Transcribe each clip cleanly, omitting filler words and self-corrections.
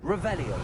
Revelio.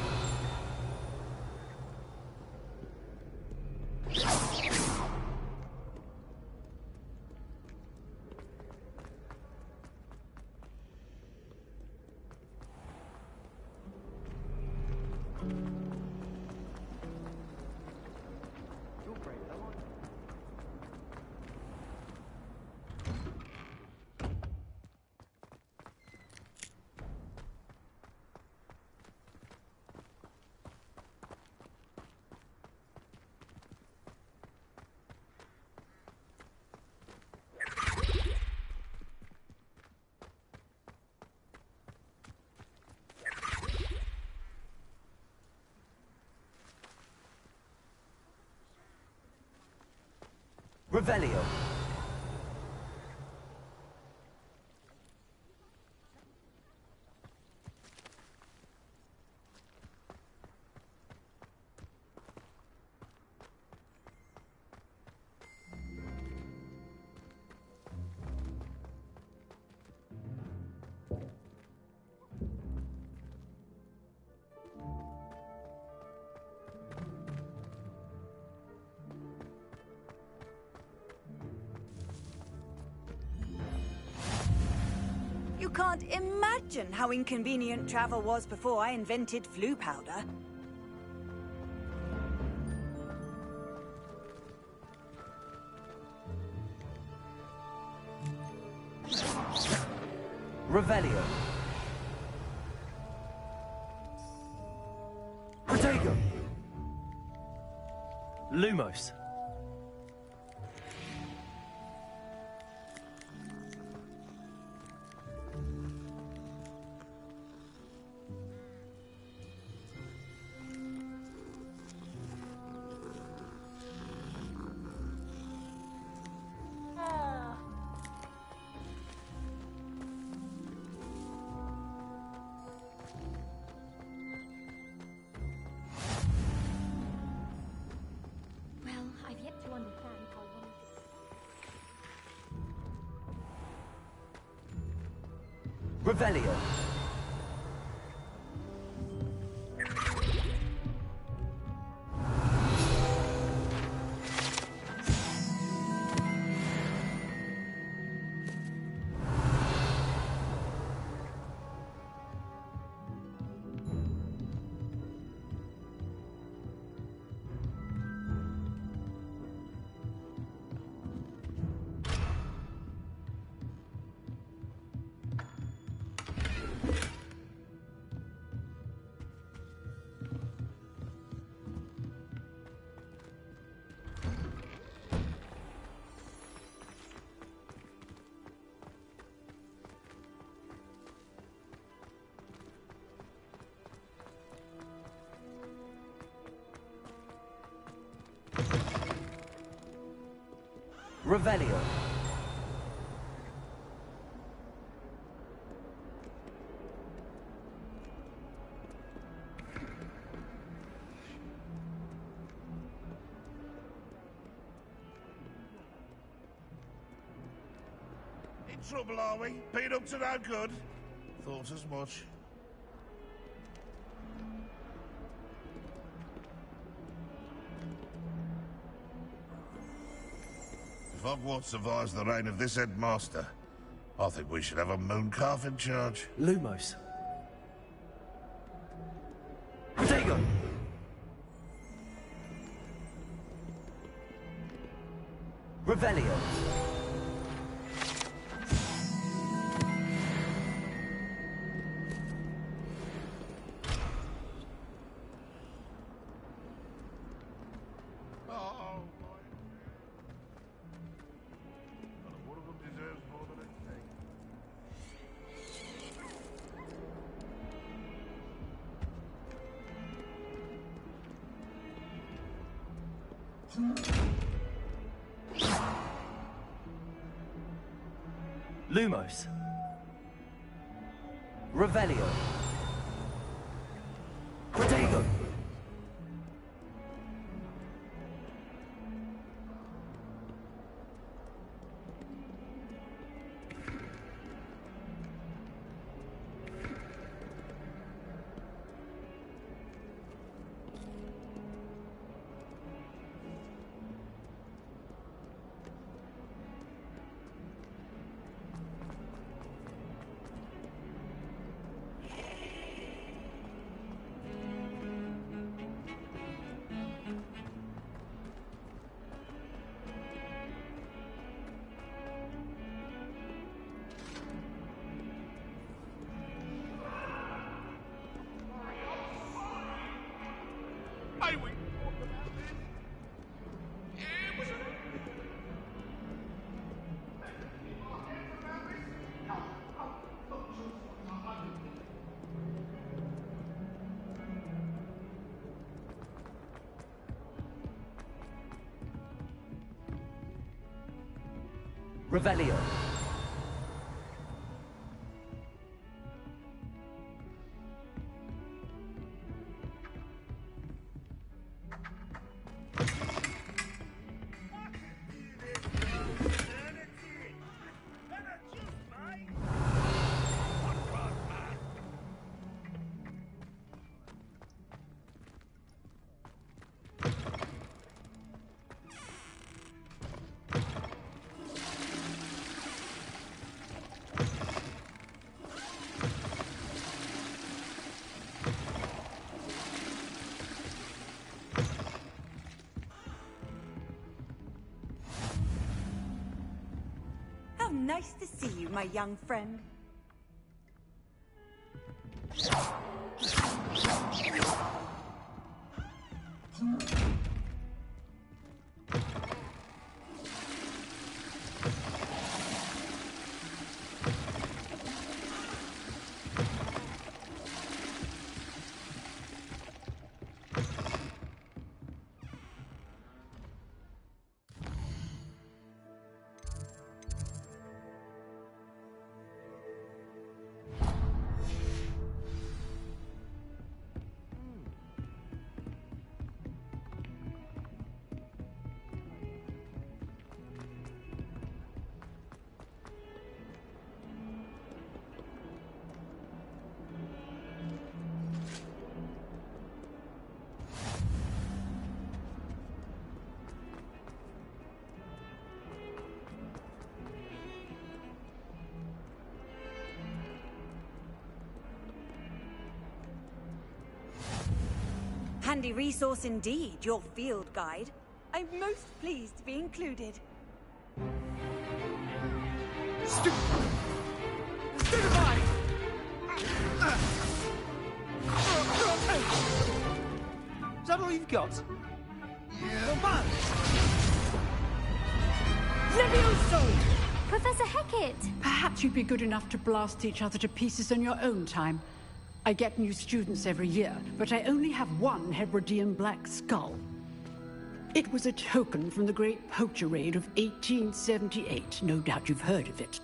Revelio. You can't imagine how inconvenient travel was before I invented flu powder. Revelio. Protego. Lumos. Revelio. Revelio. In trouble, are we? Been up to no good? Thought as much. If Hogwarts survives the reign of this headmaster, I think we should have a mooncalf in charge. Lumos. Protego. Revelio. Lumos. Revelio. Protego. Revelio. Nice to see you, my young friend. Handy resource indeed, your field guide. I'm most pleased to be included. Stupefy! Is that all you've got? Yeah. Levioso! Professor Hecat! Perhaps you'd be good enough to blast each other to pieces in your own time. I get new students every year, but I only have one Hebridean black skull. It was a token from the Great Poacher Raid of 1878. No doubt you've heard of it.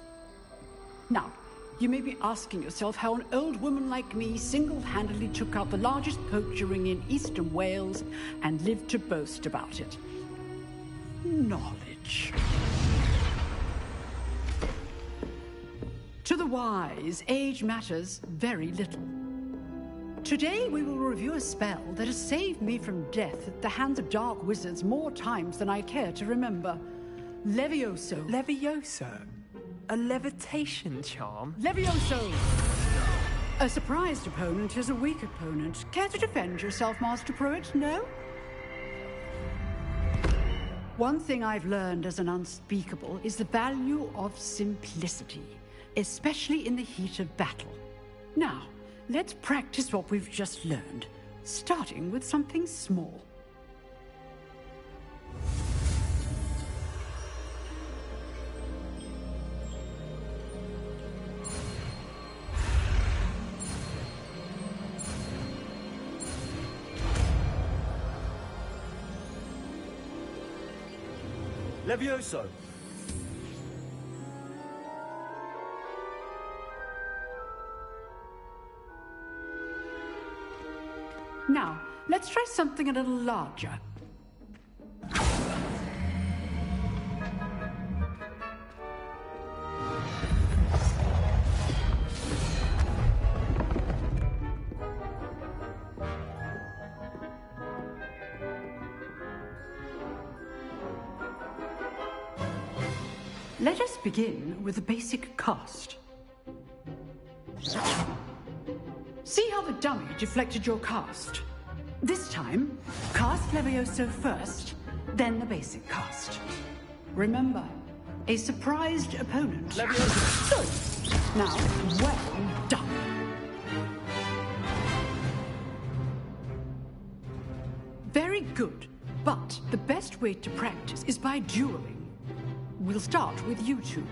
Now, you may be asking yourself how an old woman like me single-handedly took out the largest poacher ring in eastern Wales and lived to boast about it. Knowledge. To the wise, age matters very little. Today we will review a spell that has saved me from death at the hands of dark wizards more times than I care to remember. Levioso. Levioso? A levitation charm? Levioso! A surprised opponent is a weak opponent. Care to defend yourself, Master Pruitt? No? One thing I've learned as an unspeakable is the value of simplicity, especially in the heat of battle. Now, let's practice what we've just learned, starting with something small. Levioso. Now, let's try something a little larger. Let us begin with the basic cast. See how the dummy deflected your cast? This time, cast Levioso first, then the basic cast. Remember, a surprised opponent. Levioso. So, now, well done. Very good, but the best way to practice is by dueling. We'll start with you two.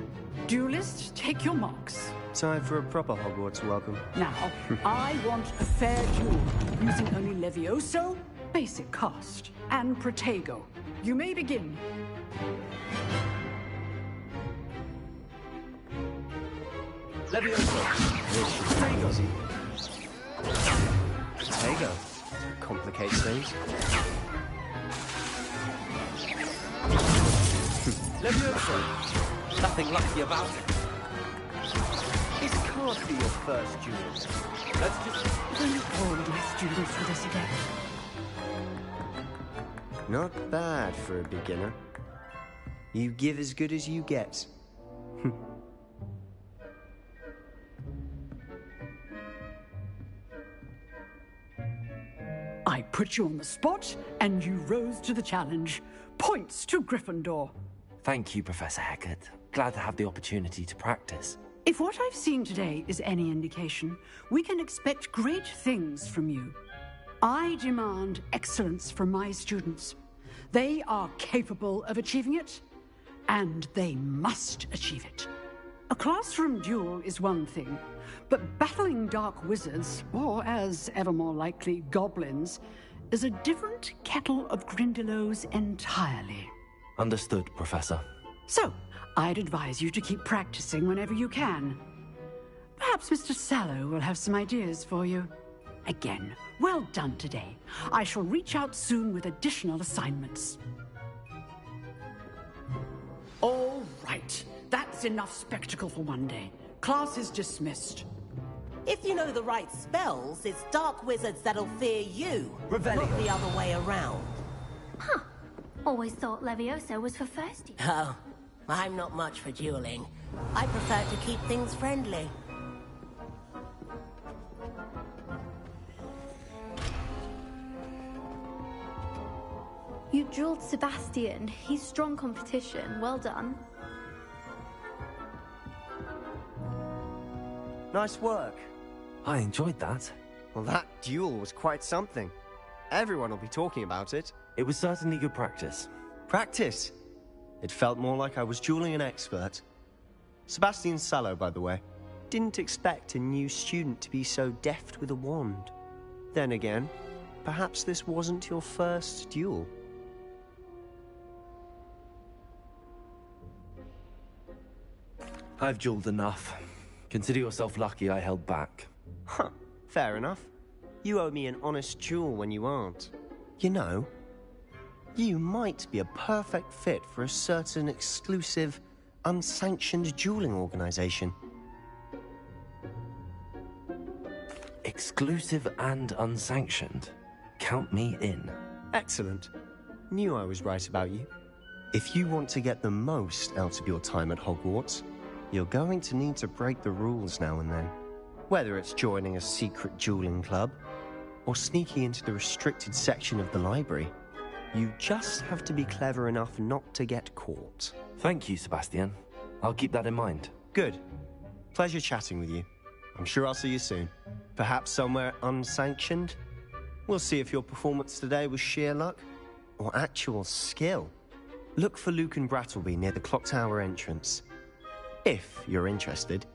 Duelists, take your marks. Time for a proper Hogwarts welcome. Now, I want a fair duel, using only Levioso, basic cast, and Protego. You may begin. Levioso. Tego. Complicates things. Levioso. Nothing lucky about it. This can't be your first duel. Let's just... If only all of my students were this adept. Not bad for a beginner. You give as good as you get. I put you on the spot, and you rose to the challenge. Points to Gryffindor. Thank you, Professor Hecat. Glad to have the opportunity to practice. If what I've seen today is any indication, we can expect great things from you. I demand excellence from my students. They are capable of achieving it, and they must achieve it. A classroom duel is one thing, but battling dark wizards, or as ever more likely, goblins, is a different kettle of Grindylows entirely. Understood, Professor. So, I'd advise you to keep practicing whenever you can. Perhaps Mr. Sallow will have some ideas for you. Again, well done today. I shall reach out soon with additional assignments. All right. That's enough spectacle for one day. Class is dismissed. If you know the right spells, it's dark wizards that'll fear you, not the other way around. Huh. Always thought Levioso was for first year. Oh, I'm not much for dueling. I prefer to keep things friendly. You drilled Sebastian. He's strong competition. Well done. Nice work. I enjoyed that. Well, that duel was quite something. Everyone will be talking about it. It was certainly good practice. Practice? It felt more like I was dueling an expert. Sebastian Sallow, by the way. Didn't expect a new student to be so deft with a wand. Then again, perhaps this wasn't your first duel. I've dueled enough. Consider yourself lucky I held back. Huh, fair enough. You owe me an honest duel when you aren't. You know, you might be a perfect fit for a certain exclusive, unsanctioned dueling organization. Exclusive and unsanctioned. Count me in. Excellent. Knew I was right about you. If you want to get the most out of your time at Hogwarts, you're going to need to break the rules now and then. Whether it's joining a secret dueling club, or sneaking into the restricted section of the library, you just have to be clever enough not to get caught. Thank you, Sebastian. I'll keep that in mind. Good. Pleasure chatting with you. I'm sure I'll see you soon. Perhaps somewhere unsanctioned? We'll see if your performance today was sheer luck, or actual skill. Look for Luke and Brattleby near the clock tower entrance. If you're interested.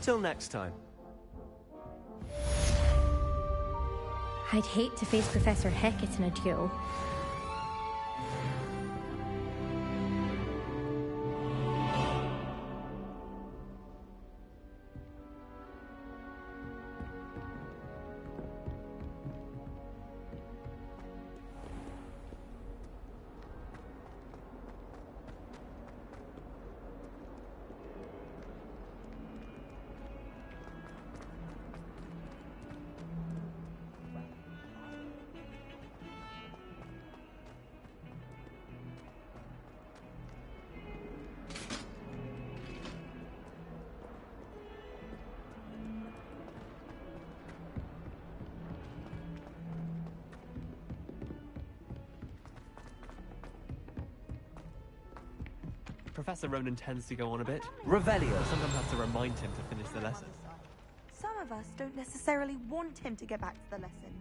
Till next time. I'd hate to face Professor Hecat in a duel. Professor Ronan tends to go on a bit. Revelio. Sometimes have to remind him to finish the lesson. Some of us don't necessarily want him to get back to the lesson.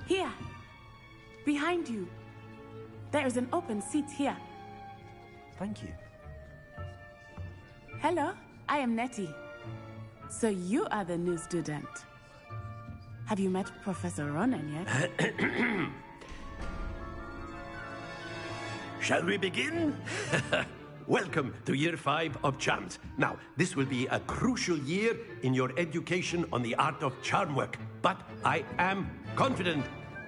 Here. Behind you. There is an open seat here. Thank you. Hello, I am Nettie. So you are the new student. Have you met Professor Ronan yet? Shall we begin? Welcome to Year 5 of Charms. Now, this will be a crucial year in your education on the art of charm work. But I am confident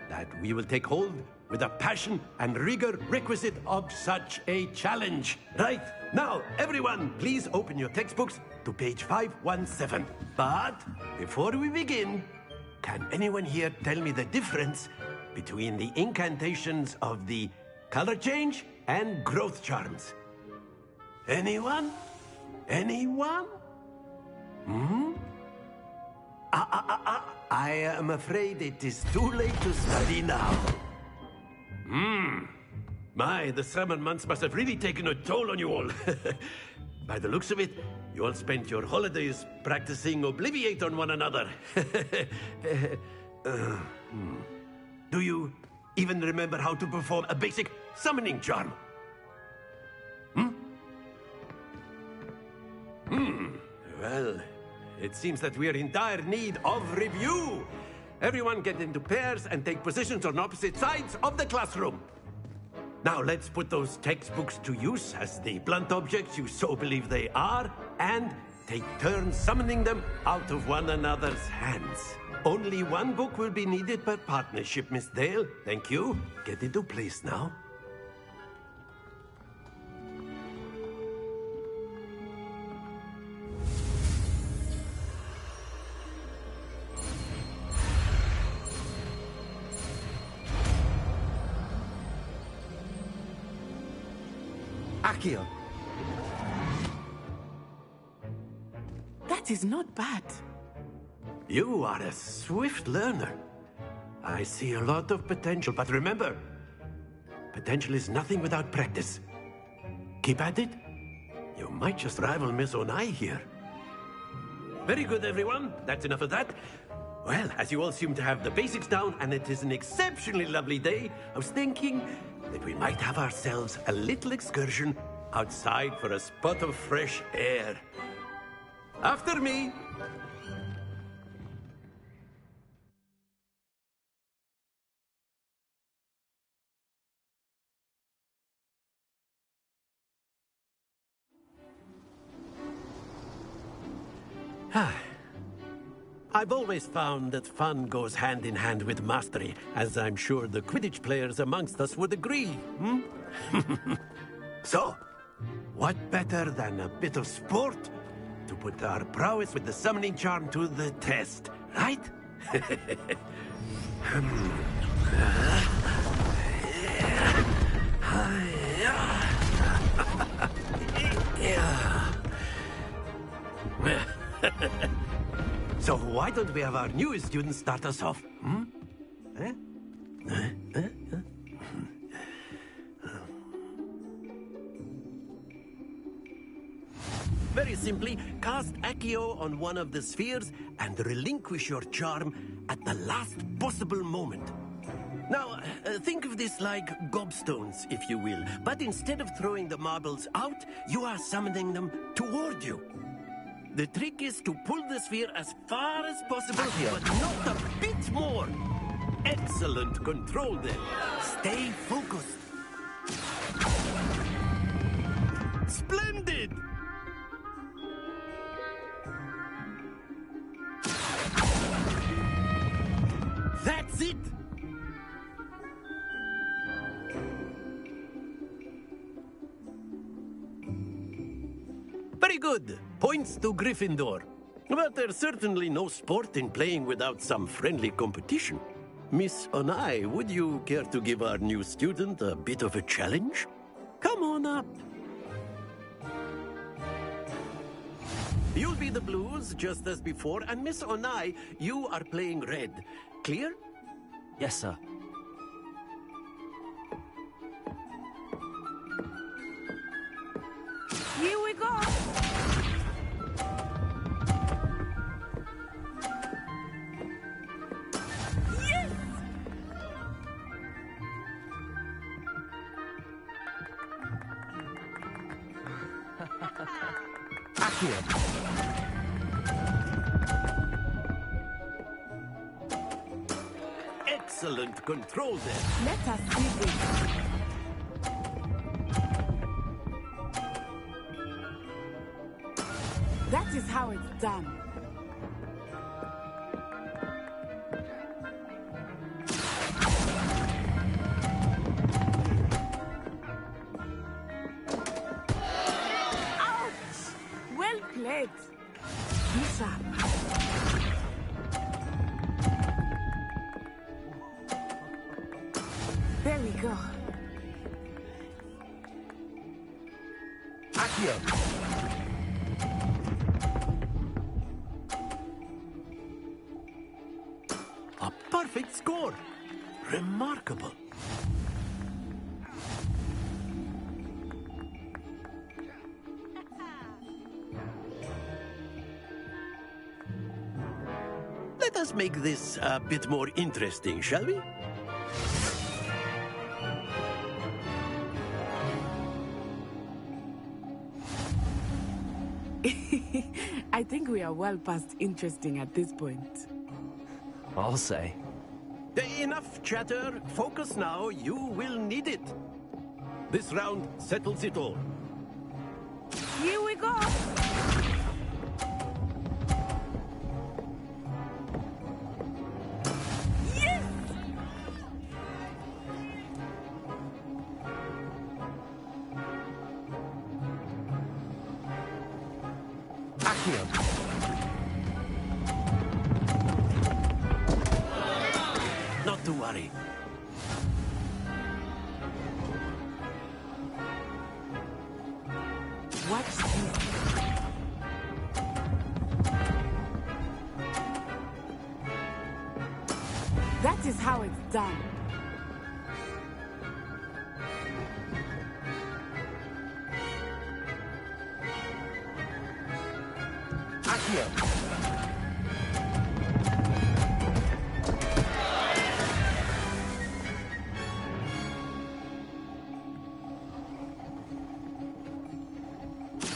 that we will take hold with the passion and rigor requisite of such a challenge. Right, now, everyone, please open your textbooks to page 517. But before we begin, can anyone here tell me the difference between the incantations of the color change and growth charms? Anyone? Anyone? I am afraid it is too late to study now. My, the summer months must have really taken a toll on you all. By the looks of it, you all spent your holidays practicing Obliviate on one another. Do you even remember how to perform a basic summoning charm? Well, it seems that we are in dire need of review. Everyone get into pairs and take positions on opposite sides of the classroom. Now let's put those textbooks to use as the blunt objects you so believe they are, and take turns summoning them out of one another's hands. Only one book will be needed per partnership, Miss Dale. Thank you. Get into place now. Accio. That is not bad. You are a swift learner. I see a lot of potential, but remember, potential is nothing without practice. Keep at it. You might just rival Miss Onai here. Very good, everyone. That's enough of that. Well, as you all seem to have the basics down, and it is an exceptionally lovely day, I was thinking that we might have ourselves a little excursion outside for a spot of fresh air. After me. I've always found that fun goes hand in hand with mastery, as I'm sure the Quidditch players amongst us would agree. So, what better than a bit of sport to put our prowess with the summoning charm to the test, right? So why don't we have our newest student start us off? Very simply, cast Accio on one of the spheres and relinquish your charm at the last possible moment. Now, think of this like gobstones, if you will. But instead of throwing the marbles out, you are summoning them toward you. The trick is to pull the sphere as far as possible, but not a bit more. Excellent control there. Stay focused. Splendid! That's it! Very good. Points to Gryffindor. But there's certainly no sport in playing without some friendly competition. Miss Onai, would you care to give our new student a bit of a challenge? Come on up. You'll be the blues, just as before, and Miss Onai, you are playing red. Clear? Yes, sir. Here we go. Yes! Accio. Excellent control there. Let us see this. That is how it's done. Ouch! Well played. Be sharp. There we go. Accio. A perfect score. Remarkable. Let us make this a bit more interesting, shall we? I think we are well past interesting at this point. I'll say. Enough chatter. Focus now. You will need it. This round settles it all. Here we go. Yes! Accio. Not to worry. Watch this. That is how it's done. Accio.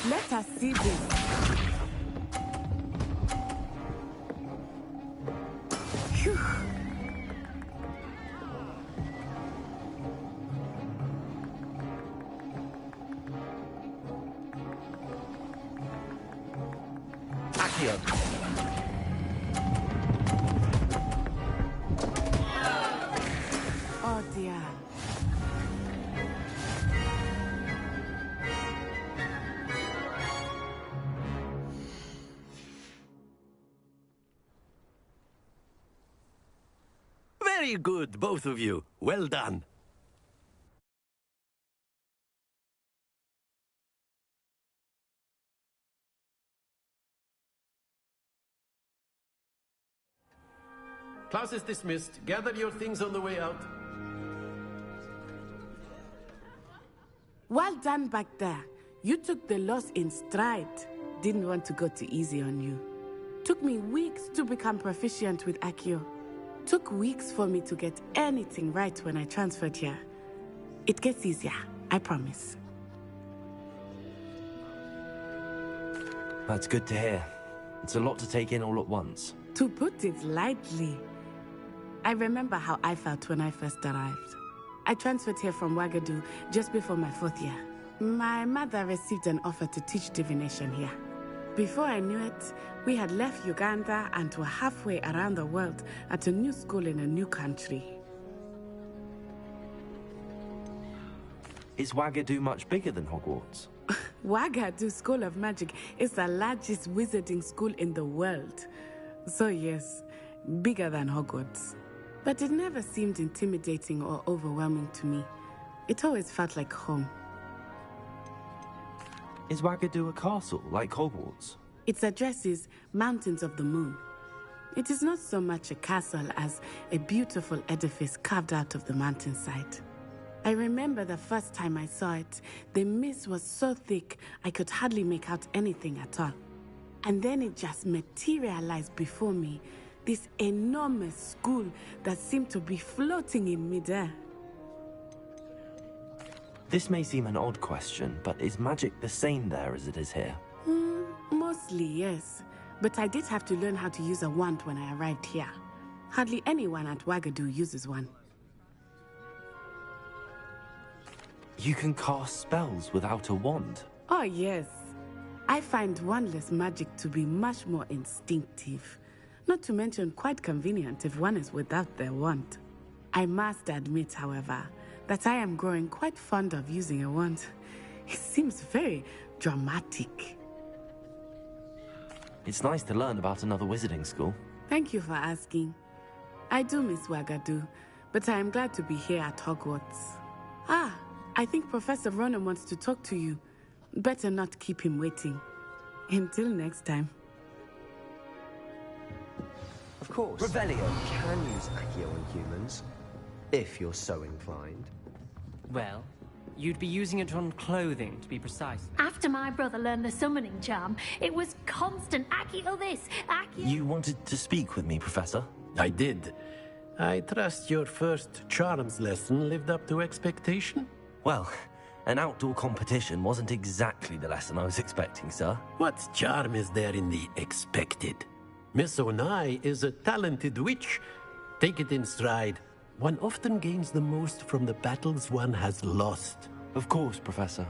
Let us see this. Phew. Accio. Oh dear. Very good, both of you. Well done. Class is dismissed. Gather your things on the way out. Well done back there. You took the loss in stride. Didn't want to go too easy on you. Took me weeks to become proficient with Accio. Took weeks for me to get anything right when I transferred here. It gets easier, I promise. That's good to hear. It's a lot to take in all at once. To put it lightly, I remember how I felt when I first arrived. I transferred here from Wagadu just before my 4th year. My mother received an offer to teach divination here. Before I knew it, we had left Uganda and were halfway around the world at a new school in a new country. Is Wagadu much bigger than Hogwarts? Wagadu School of Magic is the largest wizarding school in the world. So yes, bigger than Hogwarts. But it never seemed intimidating or overwhelming to me. It always felt like home. Is Wagadu a castle, like Hogwarts? Its address is Mountains of the Moon. It is not so much a castle as a beautiful edifice carved out of the mountainside. I remember the first time I saw it, the mist was so thick I could hardly make out anything at all. And then it just materialized before me, this enormous school that seemed to be floating in midair. This may seem an odd question, but is magic the same there as it is here? Mostly, yes. But I did have to learn how to use a wand when I arrived here. Hardly anyone at Wagadu uses one. You can cast spells without a wand? Oh, yes. I find wandless magic to be much more instinctive. Not to mention quite convenient if one is without their wand. I must admit, however, that I am growing quite fond of using a wand. It seems very dramatic. It's nice to learn about another wizarding school. Thank you for asking. I do miss Wagadu, but I am glad to be here at Hogwarts. Ah, I think Professor Ronan wants to talk to you. Better not keep him waiting. Until next time. Of course. Revelio. You can use Accio on humans, if you're so inclined. Well, you'd be using it on clothing, to be precise. After my brother learned the summoning charm, it was constant Accio this, Accio... You wanted to speak with me, Professor? I did. I trust your first charms lesson lived up to expectation? Well, an outdoor competition wasn't exactly the lesson I was expecting, sir. What charm is there in the expected? Miss Onai is a talented witch. Take it in stride. One often gains the most from the battles one has lost. Of course, Professor.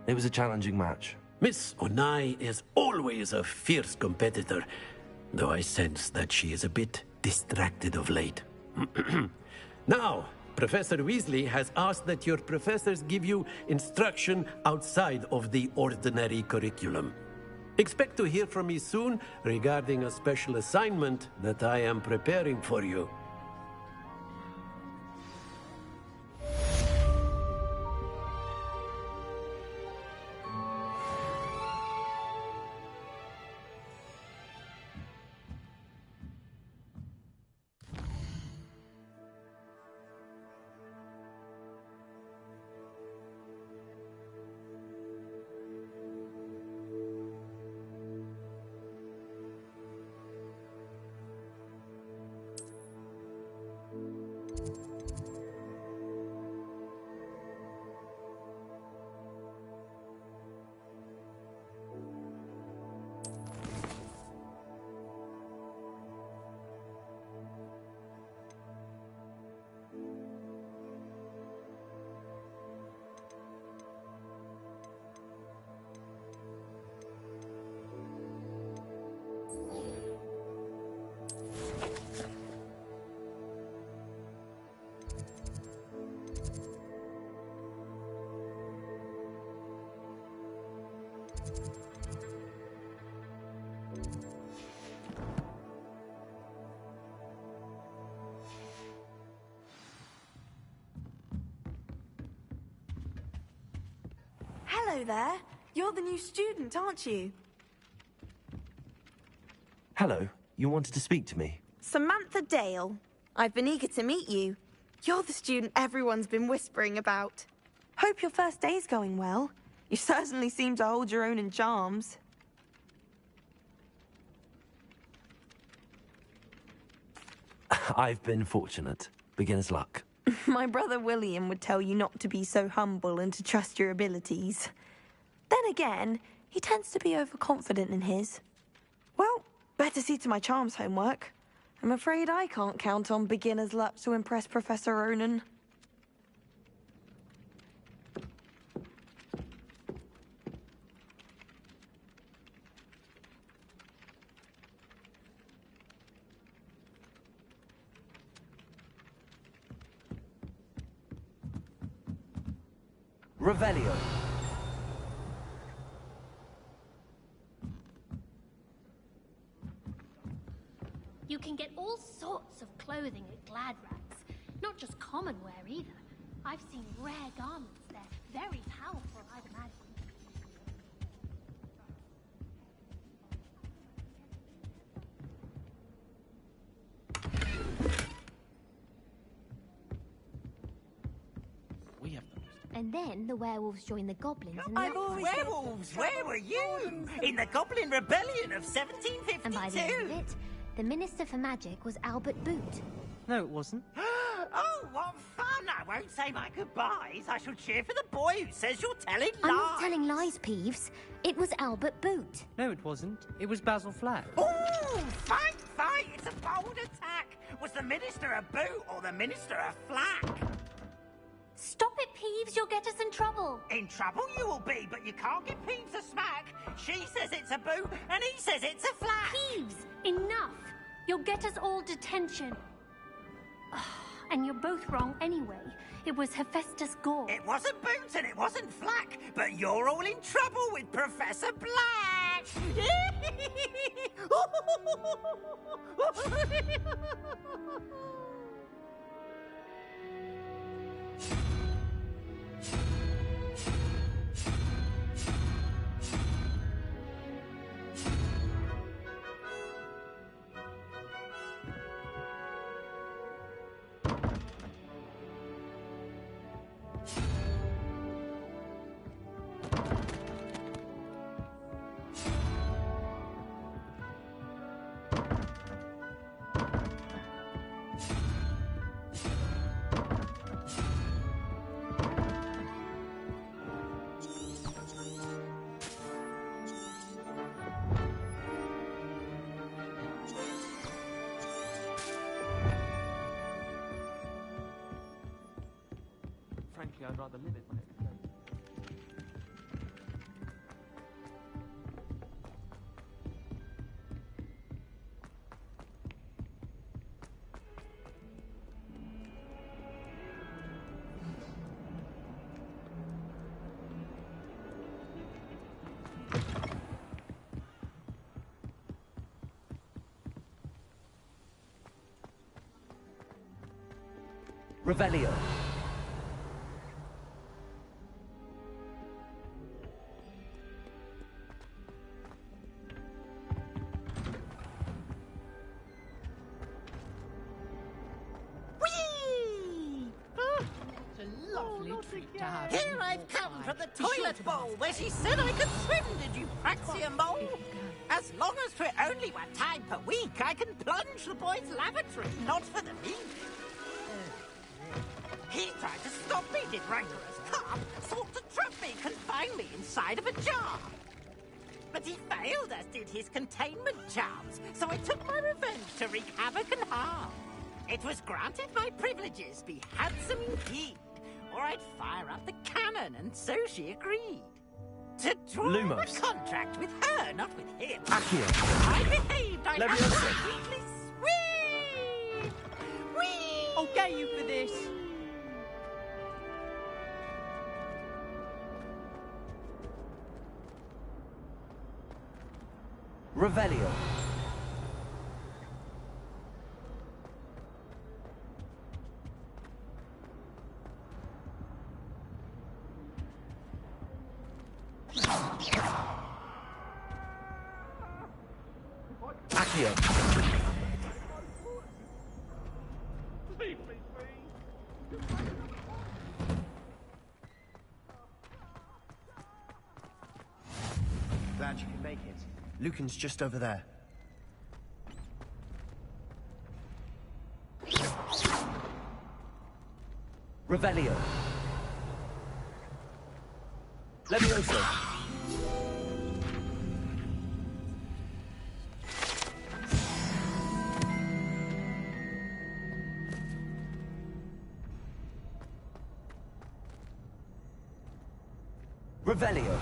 It was a challenging match. Miss Onai is always a fierce competitor, though I sense that she is a bit distracted of late. Now, Professor Weasley has asked that your professors give you instruction outside of the ordinary curriculum. Expect to hear from me soon regarding a special assignment that I am preparing for you. Hello there. You're the new student, aren't you? Hello. You wanted to speak to me? Samantha Dale. I've been eager to meet you. You're the student everyone's been whispering about. Hope your first day's going well. You certainly seem to hold your own in charms. I've been fortunate. Beginner's luck. My brother William would tell you not to be so humble and to trust your abilities. Then again, he tends to be overconfident in his. Well, better see to my charms homework. I'm afraid I can't count on beginner's luck to impress Professor Ronan. Revelio. You can get all sorts of clothing at Glad Rags. Not just common wear either. I've seen rare garments there. Very powerful, I'd imagine. And then the werewolves join the goblins and Werewolves, where were you? In the Goblin Rebellion of 1752. And by the end of it, the Minister for Magic was Albert Boot. No, it wasn't. Oh, what fun! no, I won't say my goodbyes. I shall cheer for the boy who says you're telling lies. I'm not telling lies, Peeves. It was Albert Boot. No, it wasn't. It was Basil Flack. Ooh, fight, fight! It's a bold attack. Was the Minister a boot or the Minister a flack? Stop it, Peeves. You'll get us in trouble. In trouble you will be, but you can't give Peeves a smack. She says it's a boot, and he says it's a flack. Peeves, enough. You'll get us all detention. And you're both wrong anyway. It was Hephaestus Gore. It wasn't Boots and it wasn't Flack, but you're all in trouble with Professor Black! Frankly, I'd rather live it my own way. Revelio. Here I've come from the toilet bowl where she said I could swim, did you praxia mole? As long as for only 1 time per week, I can plunge the boy's lavatory, not for the meat. He tried to stop me, did rancorous carp, sought to trap me, confine me inside of a jar. But he failed, as did his containment charms, so I took my revenge to wreak havoc and harm. It was granted my privileges be handsome indeed, or I'd fire up the cannon, and so she agreed. To draw Lumos. a contract with her, not with him. Accio. I behaved, I absolutely sweet! Whee! I'll get you for this. Revelio. Accio. Leave me free. Glad you could make it. Lucan's just over there. Revelio. Levioso. Revelio.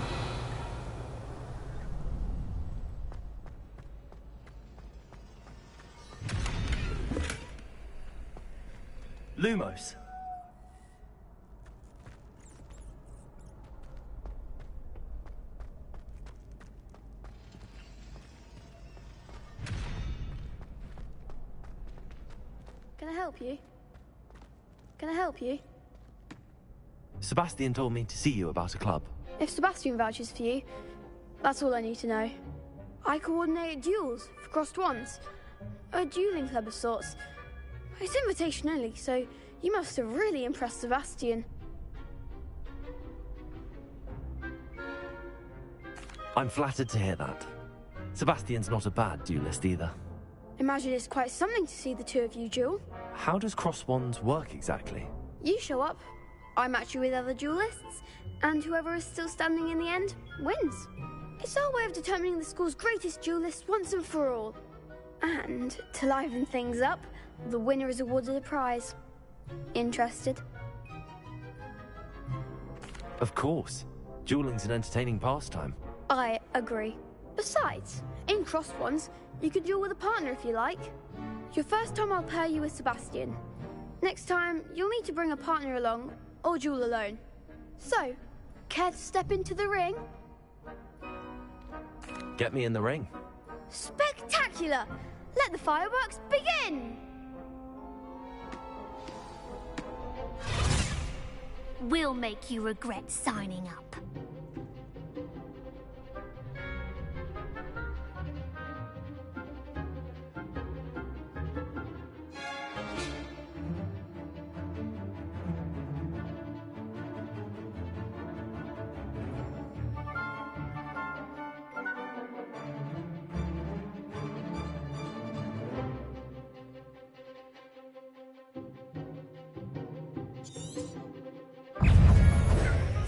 Lumos. Can I help you? Can I help you? Sebastian told me to see you about a club. If Sebastian vouches for you, that's all I need to know. I coordinate duels for crossed wands. A dueling club of sorts. It's invitation only, so you must have really impressed Sebastian. I'm flattered to hear that. Sebastian's not a bad duelist either. Imagine it's quite something to see the two of you duel. How does cross wands work exactly? You show up, I match you with other duelists, and whoever is still standing in the end wins. It's our way of determining the school's greatest duelist once and for all. And to liven things up, the winner is awarded a prize. Interested? Of course. Dueling's an entertaining pastime. I agree. Besides, in crossed ones, you could duel with a partner if you like. Your first time I'll pair you with Sebastian. Next time, you'll need to bring a partner along, or duel alone. So, care to step into the ring? Get me in the ring. Spectacular! Let the fireworks begin! We'll make you regret signing up.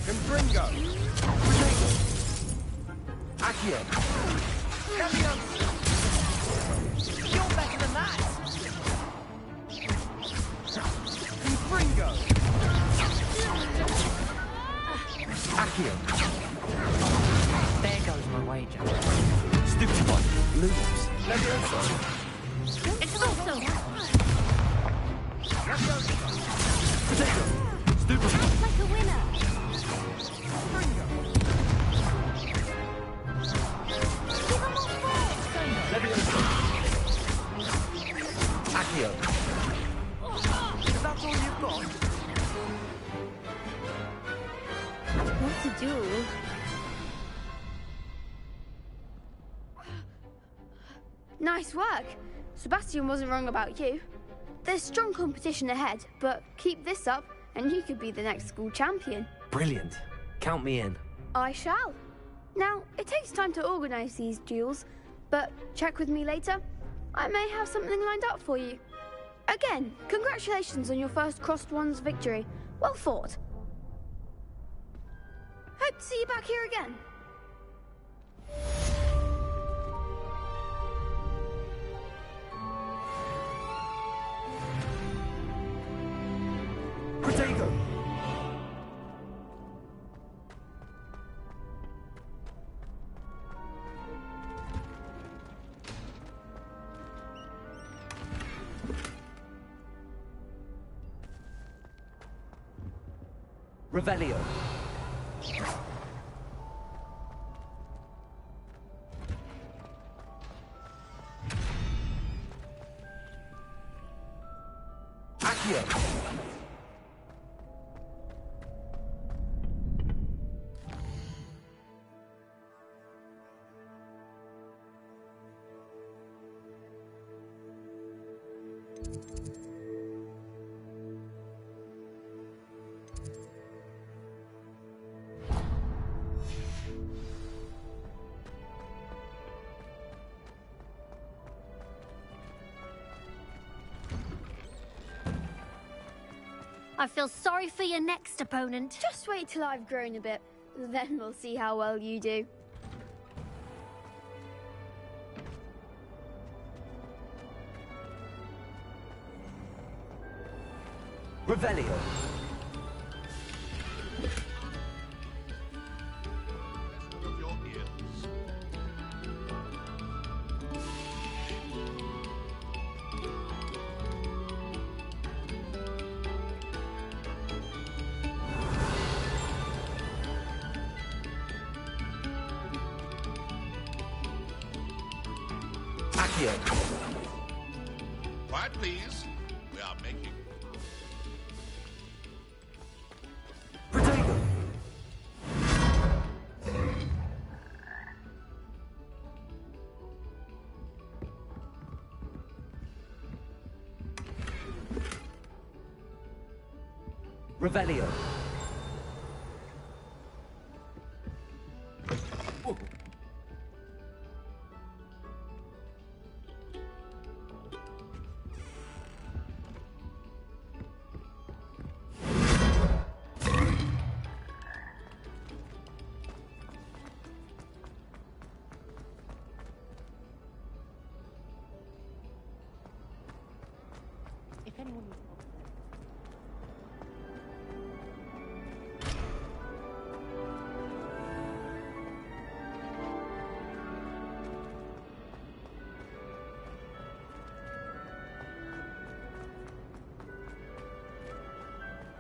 Confringo! Accio! Leviosa! You're better than that! Confringo! Accio! There goes my wager. Stupid one. Lose. Leviosa! It's also Potato. Stupid one. like a winner. Leviosa. Accio. Is that all you've got? What to do? Nice work. Sebastian wasn't wrong about you. There's strong competition ahead, but keep this up and you could be the next school champion. Brilliant. Count me in. I shall. Now, it takes time to organise these duels, but check with me later. I may have something lined up for you. Again, congratulations on your first Crossed Ones victory. Well fought. Hope to see you back here again. Protego! Revelio. Accio. I feel sorry for your next opponent. Just wait till I've grown a bit. Then we'll see how well you do. Revelio. Your ears. Accio. Quiet, please. We are making. Protego. Revelio.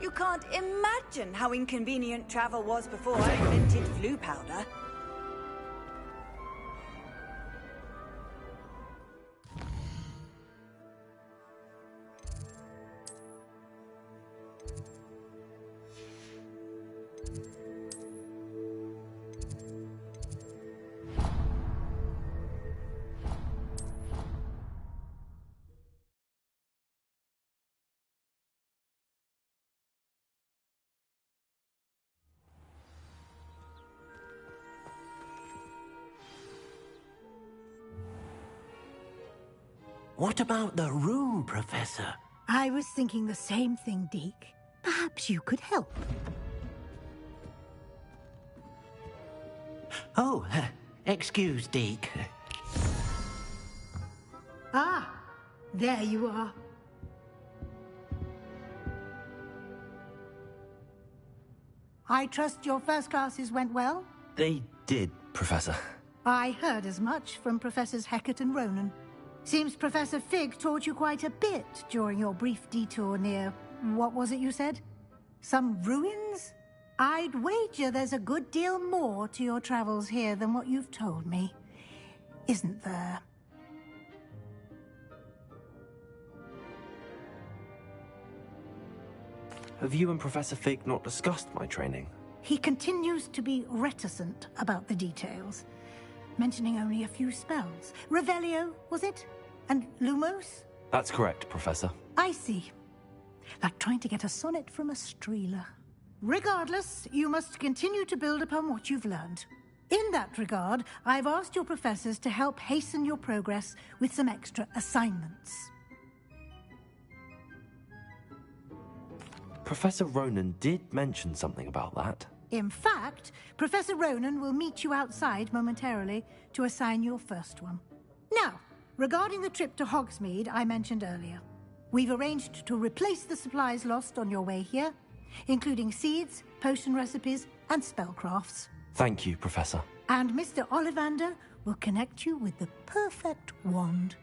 You can't imagine how inconvenient travel was before I invented flu powder. What about the room, Professor? I was thinking the same thing, Deke. Perhaps you could help. Oh, excuse, Deke. Ah, there you are. I trust your first classes went well? They did, Professor. I heard as much from Professors Hecat and Ronan. Seems Professor Fig taught you quite a bit during your brief detour near... what was it you said? Some ruins? I'd wager there's a good deal more to your travels here than what you've told me. Isn't there? Have you and Professor Fig not discussed my training? He continues to be reticent about the details, mentioning only a few spells. Revelio, was it? And Lumos? That's correct, Professor. I see. Like trying to get a sonnet from a streeler. Regardless, you must continue to build upon what you've learned. In that regard, I've asked your professors to help hasten your progress with some extra assignments. Professor Ronan did mention something about that. In fact, Professor Ronan will meet you outside momentarily to assign your first one. Now, regarding the trip to Hogsmeade I mentioned earlier, we've arranged to replace the supplies lost on your way here, including seeds, potion recipes, and spellcrafts. Thank you, Professor. And Mr. Ollivander will connect you with the perfect wand.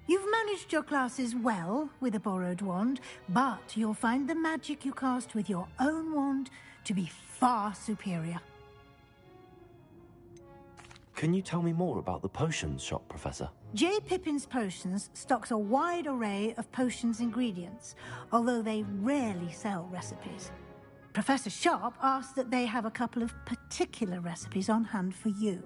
You've managed your classes well with a borrowed wand, but you'll find the magic you cast with your own wand to be far superior. Can you tell me more about the potions shop, Professor? J. Pippin's Potions stocks a wide array of potions ingredients, although they rarely sell recipes. Professor Sharp asked that they have a couple of particular recipes on hand for you.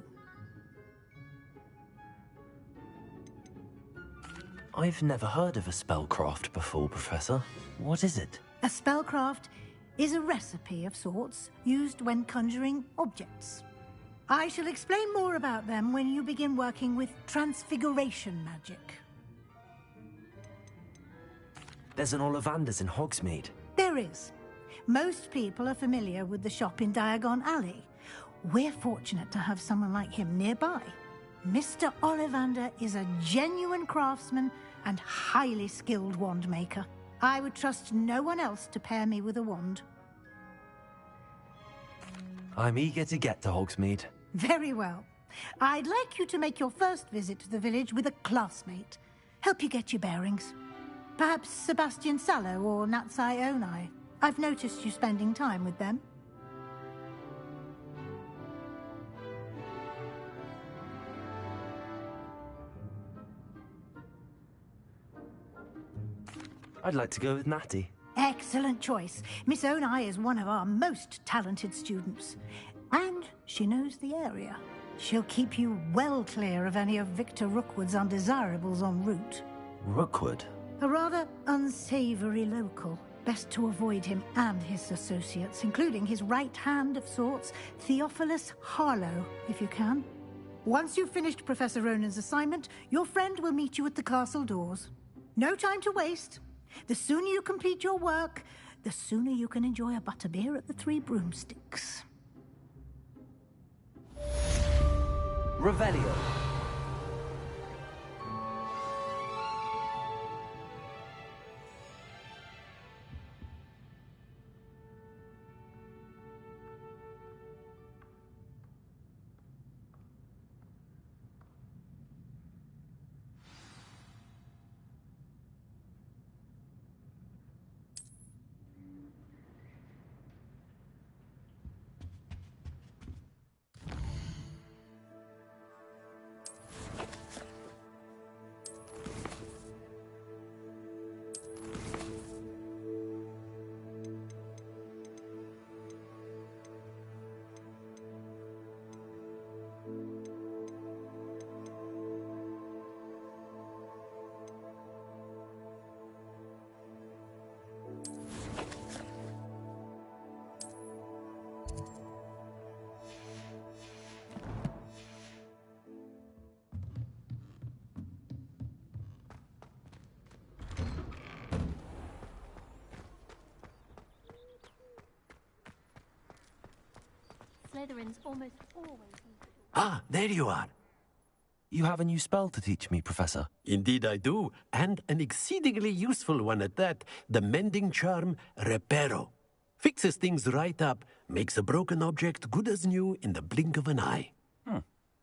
I've never heard of a spellcraft before, Professor. What is it? A spellcraft is a recipe of sorts used when conjuring objects. I shall explain more about them when you begin working with transfiguration magic. There's an Ollivander's in Hogsmeade. There is. Most people are familiar with the shop in Diagon Alley. We're fortunate to have someone like him nearby. Mr. Ollivander is a genuine craftsman and highly skilled wand maker. I would trust no one else to pair me with a wand. I'm eager to get to Hogsmeade. Very well. I'd like you to make your first visit to the village with a classmate. Help you get your bearings. Perhaps Sebastian Sallow or Natsai Onai. I've noticed you spending time with them. I'd like to go with Natty. Excellent choice. Miss Onai is one of our most talented students. And she knows the area. She'll keep you well clear of any of Victor Rookwood's undesirables en route. Rookwood? A rather unsavory local. Best to avoid him and his associates, including his right hand of sorts, Theophilus Harlow, if you can. Once you've finished Professor Ronan's assignment, your friend will meet you at the castle doors. No time to waste. The sooner you complete your work, the sooner you can enjoy a butterbeer at the Three Broomsticks. Revelio. Slytherins almost always use it. Ah, there you are. You have a new spell to teach me, Professor. Indeed I do, and an exceedingly useful one at that. The mending charm, Reparo. Fixes things right up, makes a broken object good as new in the blink of an eye.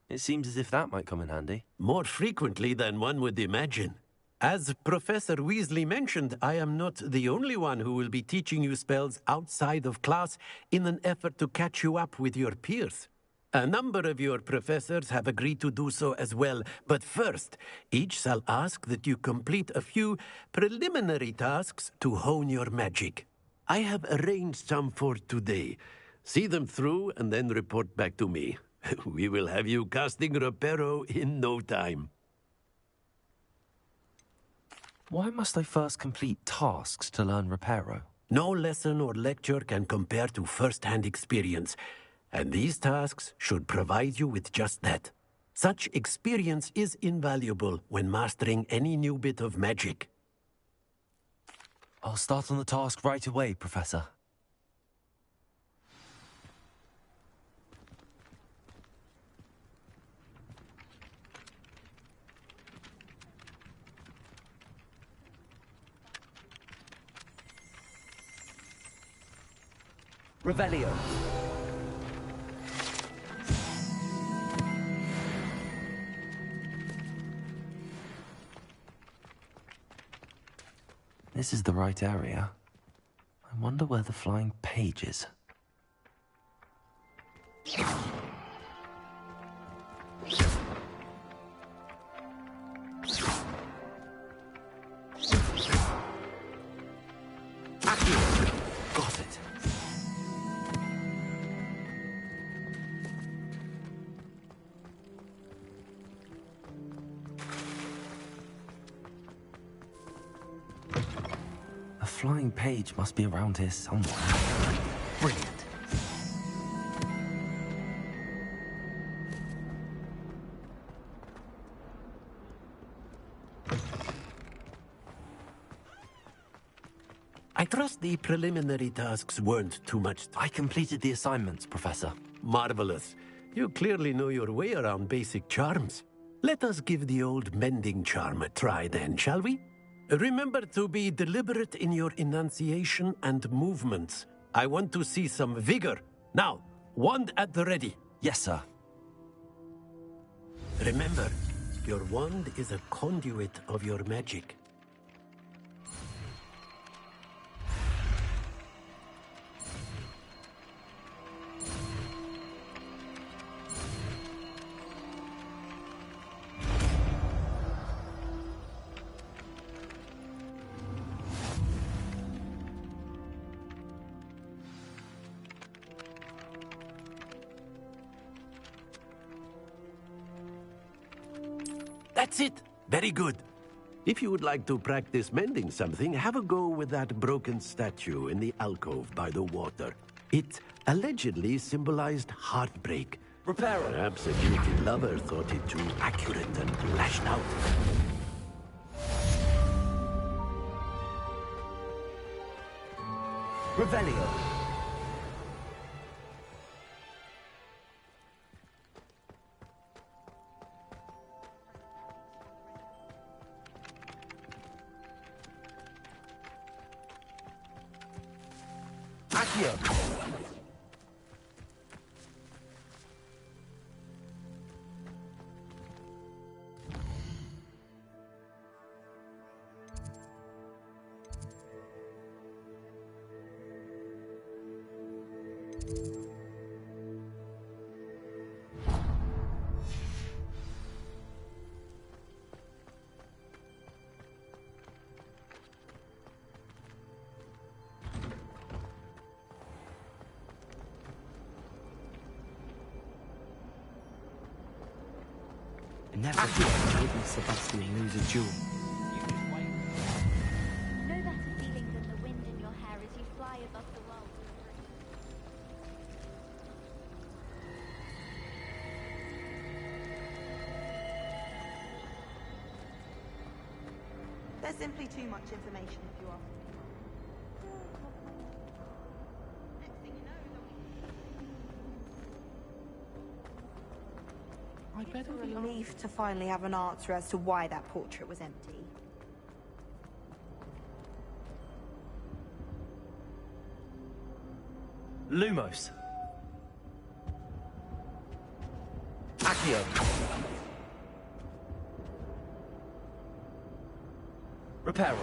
It seems as if that might come in handy. More frequently than one would imagine. As Professor Weasley mentioned, I am not the only one who will be teaching you spells outside of class in an effort to catch you up with your peers. A number of your professors have agreed to do so as well, but first, each shall ask that you complete a few preliminary tasks to hone your magic. I have arranged some for today. See them through and then report back to me. We will have you casting Reparo in no time. Why must I first complete tasks to learn Reparo? No lesson or lecture can compare to first-hand experience, and these tasks should provide you with just that. Such experience is invaluable when mastering any new bit of magic. I'll start on the task right away, Professor. Revelio. This is the right area. I wonder where the flying page is. Got it. A flying page must be around here somewhere. Brilliant. I trust the preliminary tasks weren't too much. I completed the assignments, Professor. Marvelous. You clearly know your way around basic charms. Let us give the old mending charm a try then, shall we? Remember to be deliberate in your enunciation and movements. I want to see some vigor. Now, wand at the ready. Yes, sir. Remember, your wand is a conduit of your magic. That's it. Very good. If you would like to practice mending something, have a go with that broken statue in the alcove by the water. It allegedly symbolized heartbreak. Reparo. Perhaps a guilty lover thought it too accurate and lashed out. Revelio. Accio. Never again witness Sebastian lose a duel. No better feeling than the wind in your hair as you fly above the world. There's simply too much information if you ask me. Next thing you know, It's a relief to finally have an answer as to why that portrait was empty. Lumos. Accio. Reparo.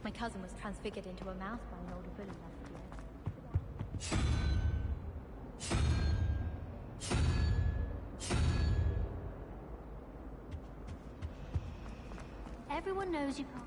My cousin was transfigured into a mouse by an older bully last year. Everyone knows you can't.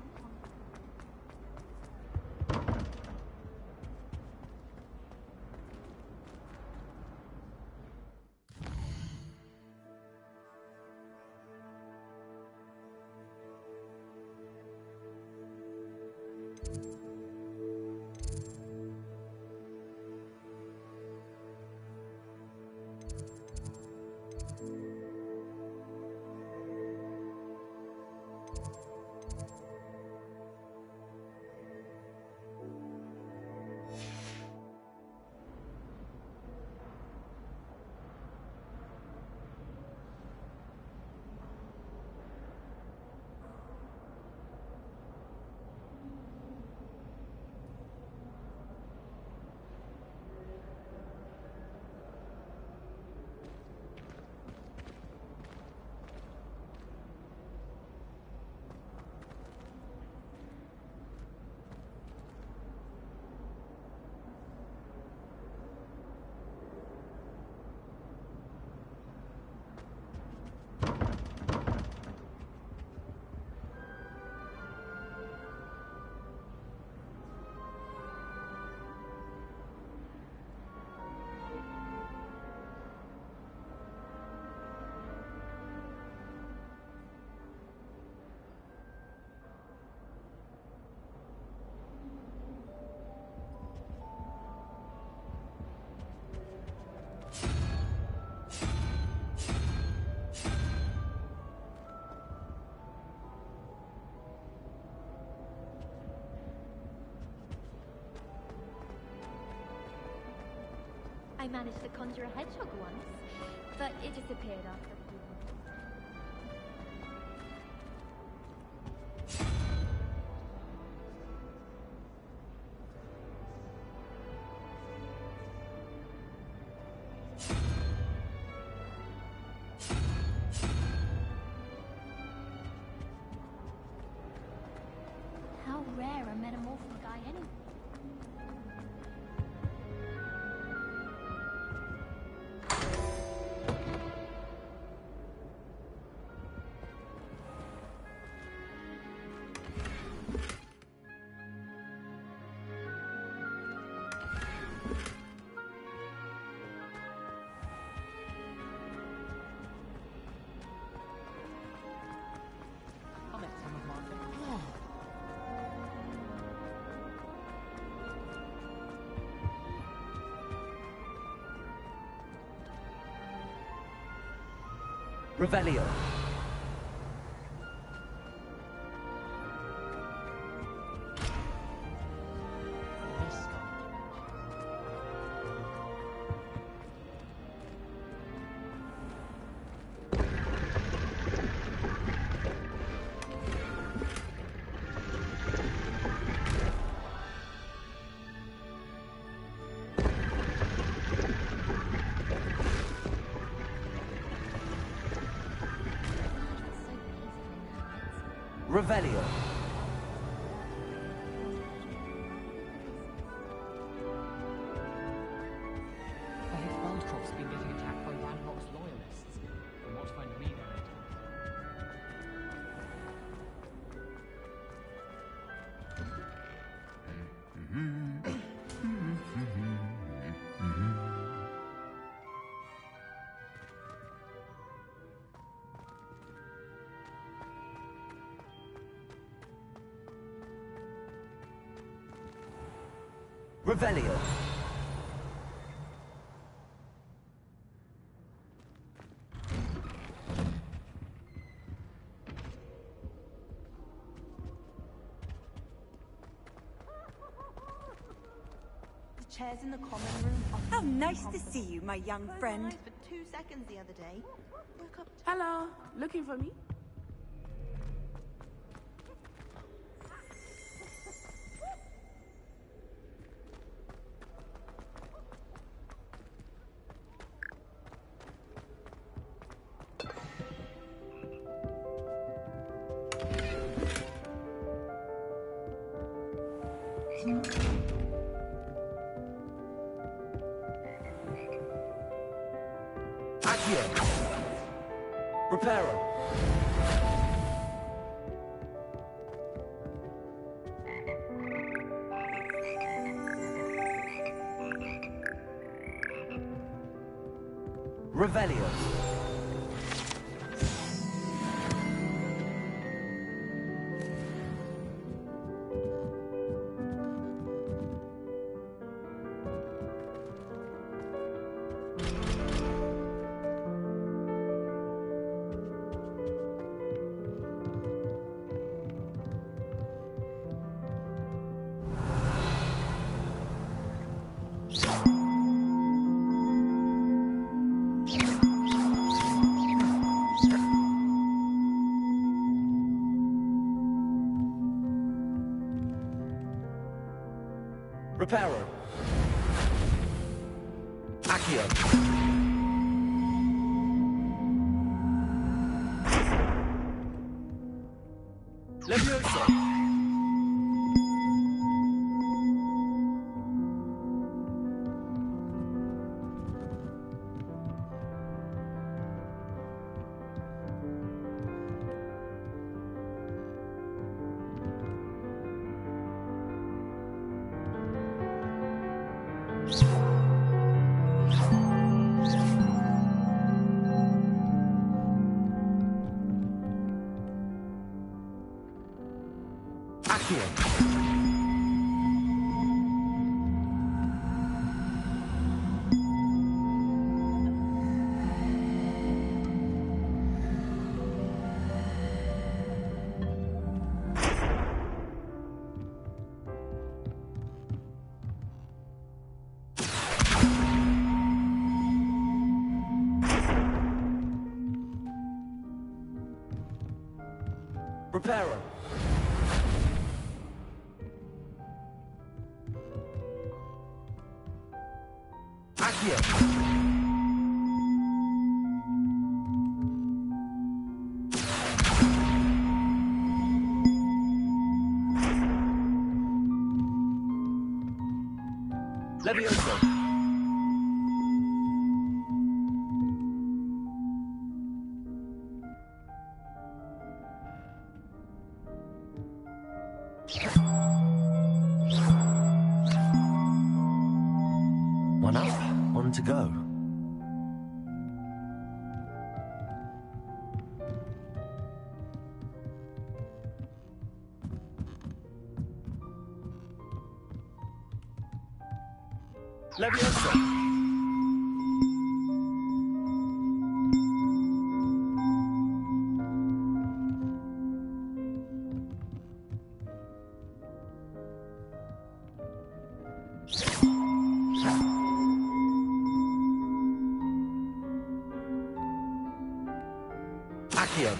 I managed to conjure a hedgehog once, but it disappeared after a few months. How rare a metamorphic guy anyway? Revelio. Revelio. I hear Thundercroft's been getting attacked by Ranrock's loyalists. From what I read of it. Revelio. The chairs in the common room are How nice to see you, my young friend. for 2 seconds the other day. Woke up Hello, looking for me? Accio. Reparo. Revelio. Reparo. Accio. Levioso. Accio. Reparo. Accio. Levioso. One up, one to go. Levioso. Accio.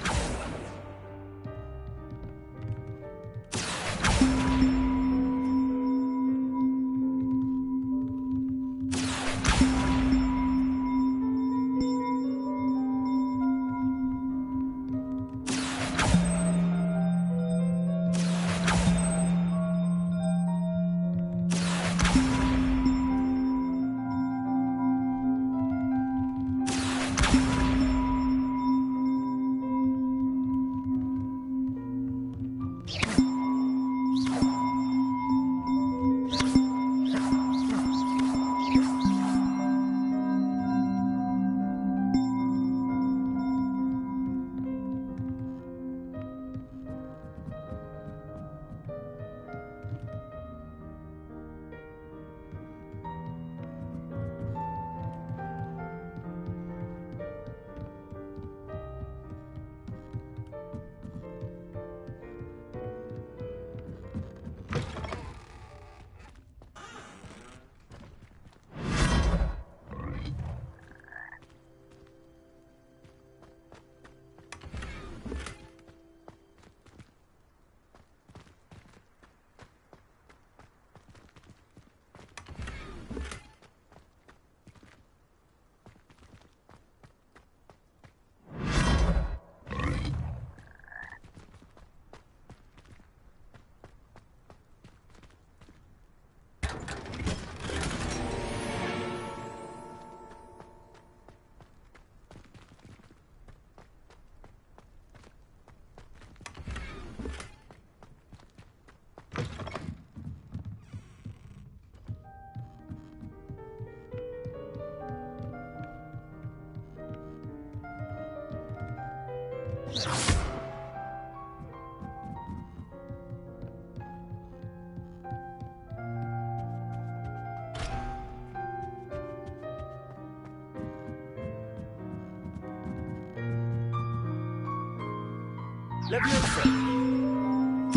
Leviosa!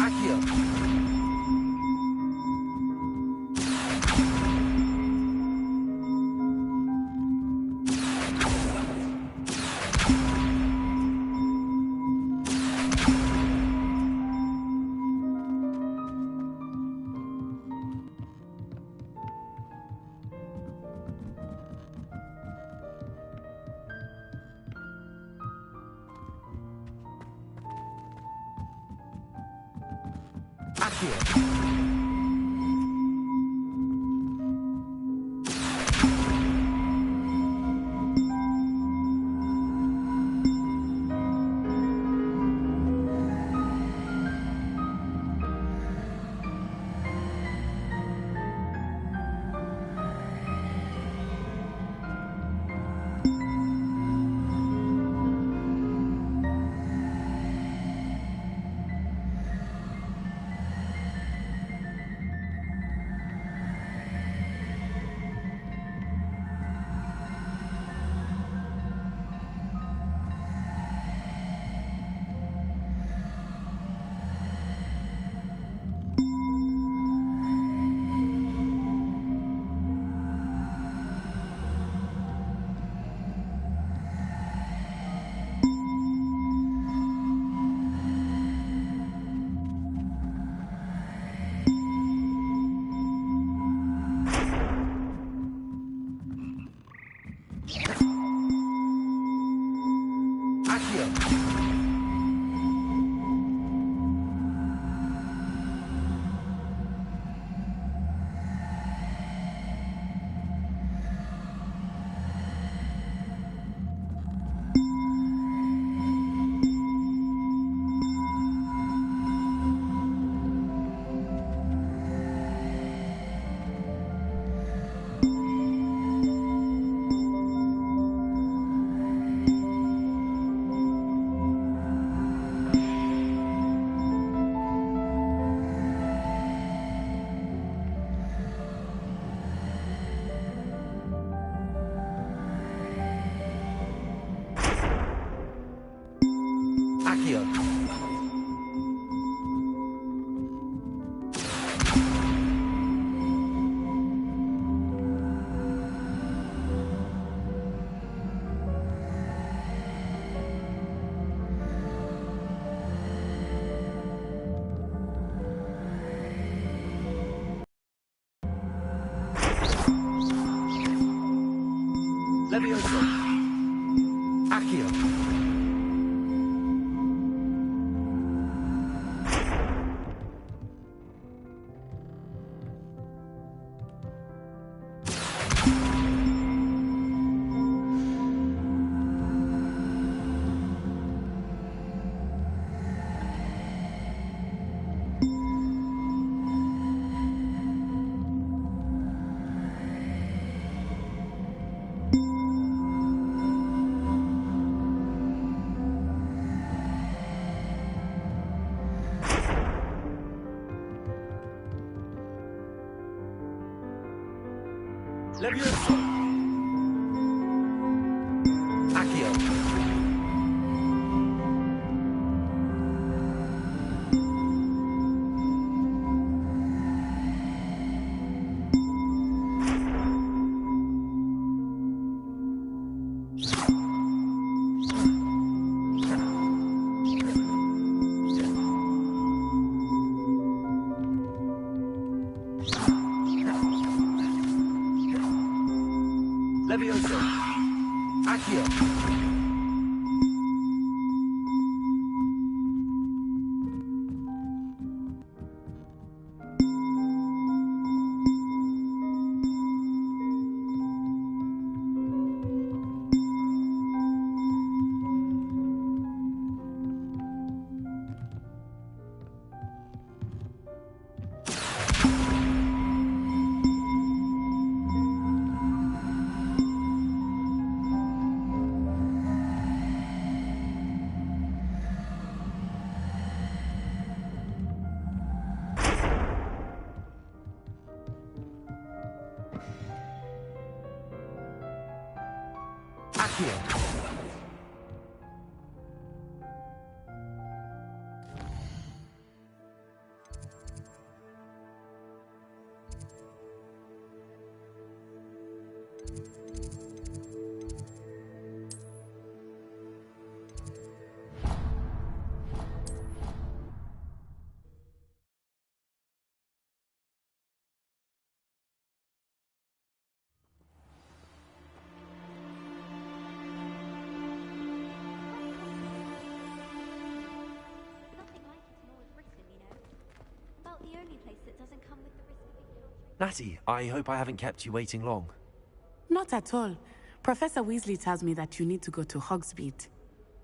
Accio! Leviosa! Accio! Levioso. Accio. Levioso. Accio. Accio. About the only place that doesn't come with the risk of encountering... Natty, I hope I haven't kept you waiting long. Not at all. Professor Weasley tells me that you need to go to Hogsmeade.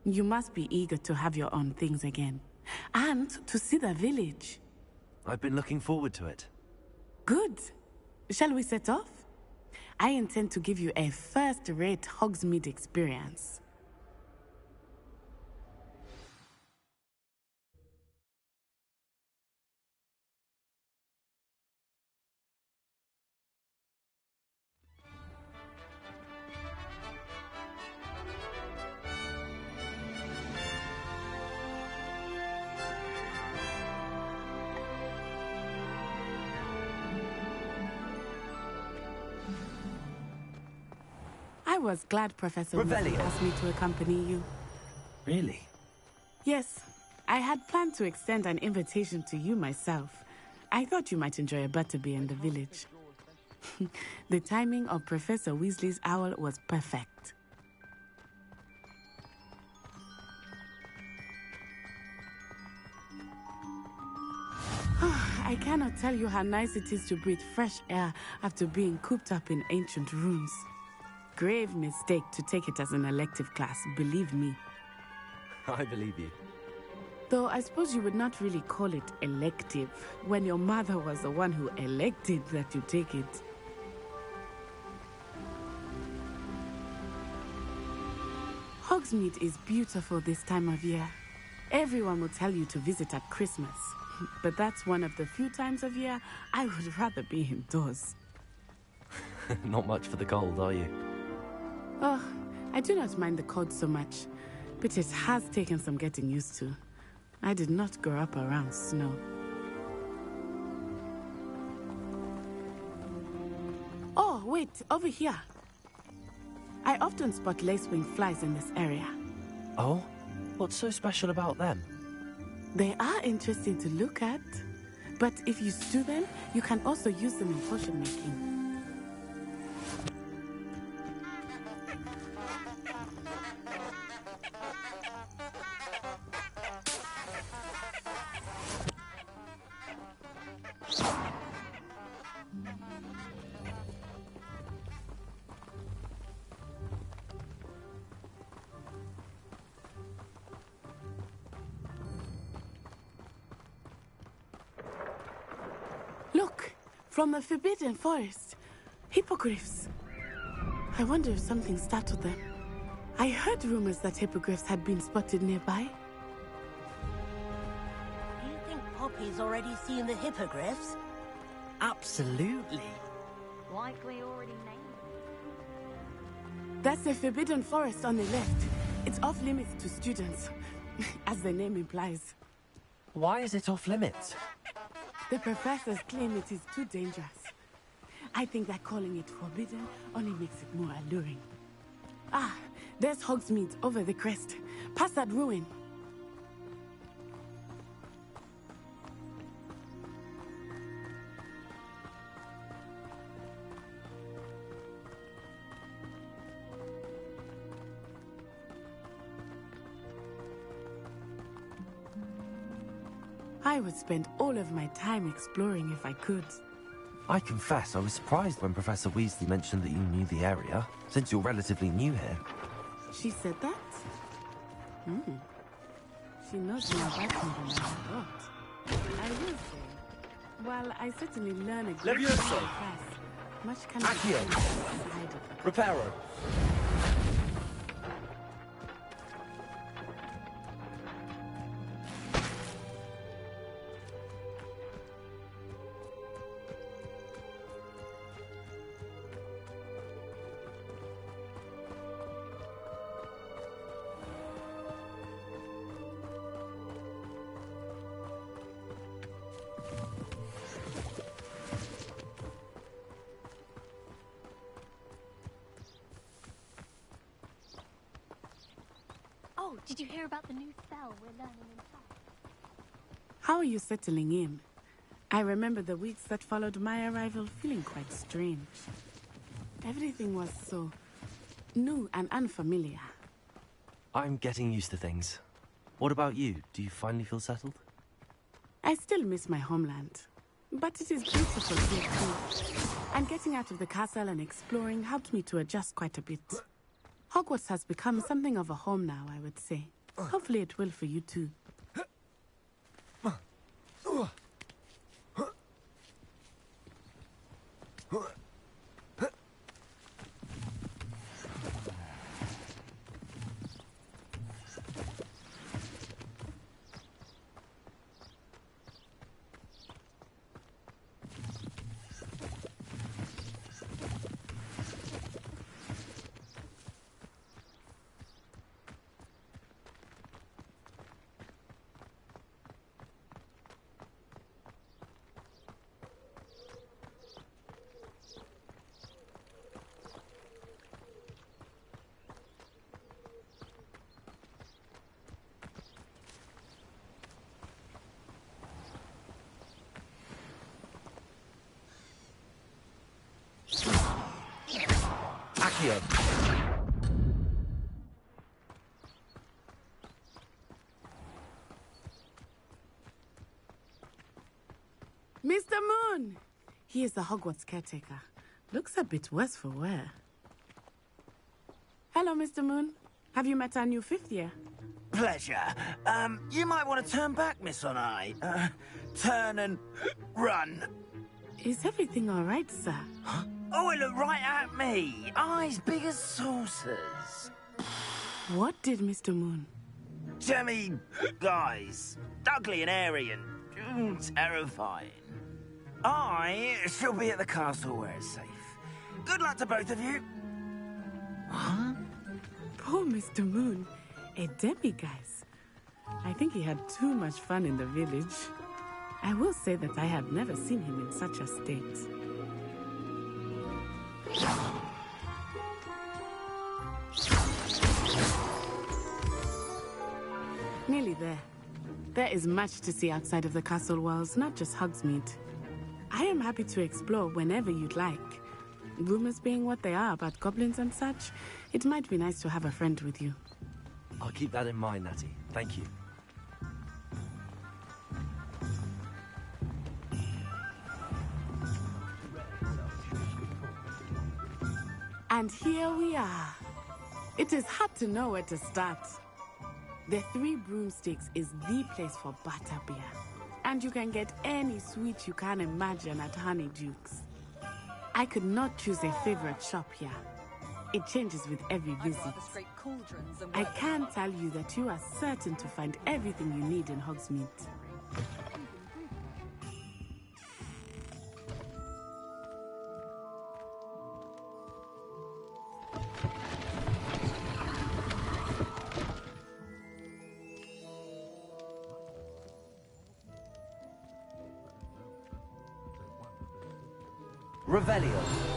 You must be eager to have your own things again. And to see the village. I've been looking forward to it. Good. Shall we set off? I intend to give you a first-rate Hogsmeade experience. I was glad Professor Weasley asked me to accompany you. Really? Yes. I had planned to extend an invitation to you myself. I thought you might enjoy a butterbeer in the village. The timing of Professor Weasley's owl was perfect. I cannot tell you how nice it is to breathe fresh air after being cooped up in ancient rooms. Grave mistake to take it as an elective class, believe me. I believe you. Though I suppose you would not really call it elective when your mother was the one who elected that you take it. Hogsmeade is beautiful this time of year. Everyone will tell you to visit at Christmas, but that's one of the few times of year I would rather be indoors. Not much for the cold, are you? Oh, I do not mind the cold so much, but it has taken some getting used to. I did not grow up around snow. Oh, wait, over here. I often spot lacewing flies in this area. Oh? What's so special about them? They are interesting to look at, but if you stew them, you can also use them in potion making. Look, from the Forbidden Forest. Hippogriffs. I wonder if something startled them. I heard rumors that hippogriffs had been spotted nearby. Do you think Poppy's already seen the hippogriffs? Absolutely. Likely already named That's the Forbidden Forest on the left. It's off limits to students, as the name implies. Why is it off limits? The professors claim it is too dangerous. I think that calling it forbidden only makes it more alluring. Ah, there's Hogsmeade over the crest. Past that ruin. I would spend all of my time exploring if I could. I confess, I was surprised when Professor Weasley mentioned that you knew the area, since you're relatively new here. She said that? She knows more about me than I thought. I will say, while I certainly learn a great deal in class, much can be Accio. done outside of the Reparo. Oh, did you hear about the new spell we're learning in class? How are you settling in? I remember the weeks that followed my arrival feeling quite strange. Everything was so new and unfamiliar. I'm getting used to things. What about you? Do you finally feel settled? I still miss my homeland, but it is beautiful here too. And getting out of the castle and exploring helped me to adjust quite a bit. Hogwarts has become something of a home now, I would say. Hopefully it will for you too. Accio. Mr. Moon! He is the Hogwarts caretaker. Looks a bit worse for wear. Hello, Mr. Moon. Have you met our new fifth year? Pleasure. You might want to turn back, Miss Onai. Turn and run. Is everything all right, sir? Oh, it looked right at me. Eyes big as saucers. What did Mr. Moon? Jemmy, guys. Ugly and airy and terrifying. I shall be at the castle where it's safe. Good luck to both of you. Huh? Poor Mr. Moon. A demiguise. I think he had too much fun in the village. I will say that I have never seen him in such a state. Nearly there. There is much to see outside of the castle walls, not just Hogsmeade. I am happy to explore whenever you'd like. Rumors being what they are about goblins and such, it might be nice to have a friend with you. I'll keep that in mind, Natty. Thank you. And here we are. It is hard to know where to start. The Three Broomsticks is the place for butterbeer. And you can get any sweet you can imagine at Honeydukes. I could not choose a favorite shop here. It changes with every visit. I can tell you that you are certain to find everything you need in Hogsmeade. Revelio.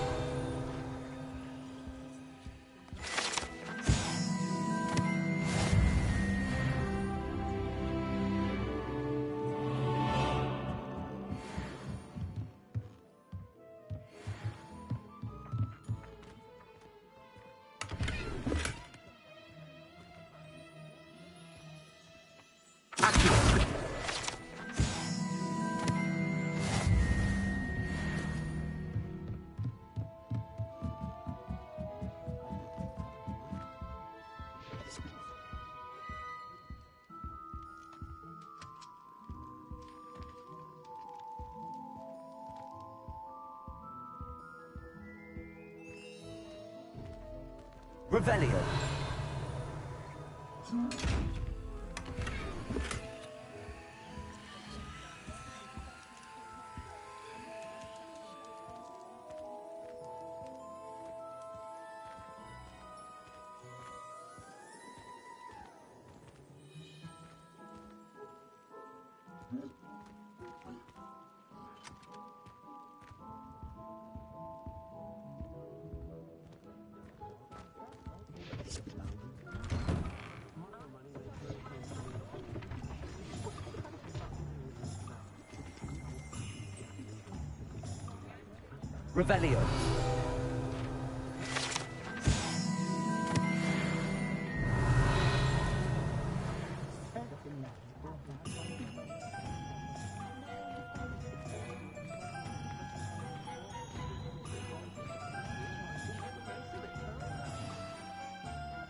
Revelio. Revelio.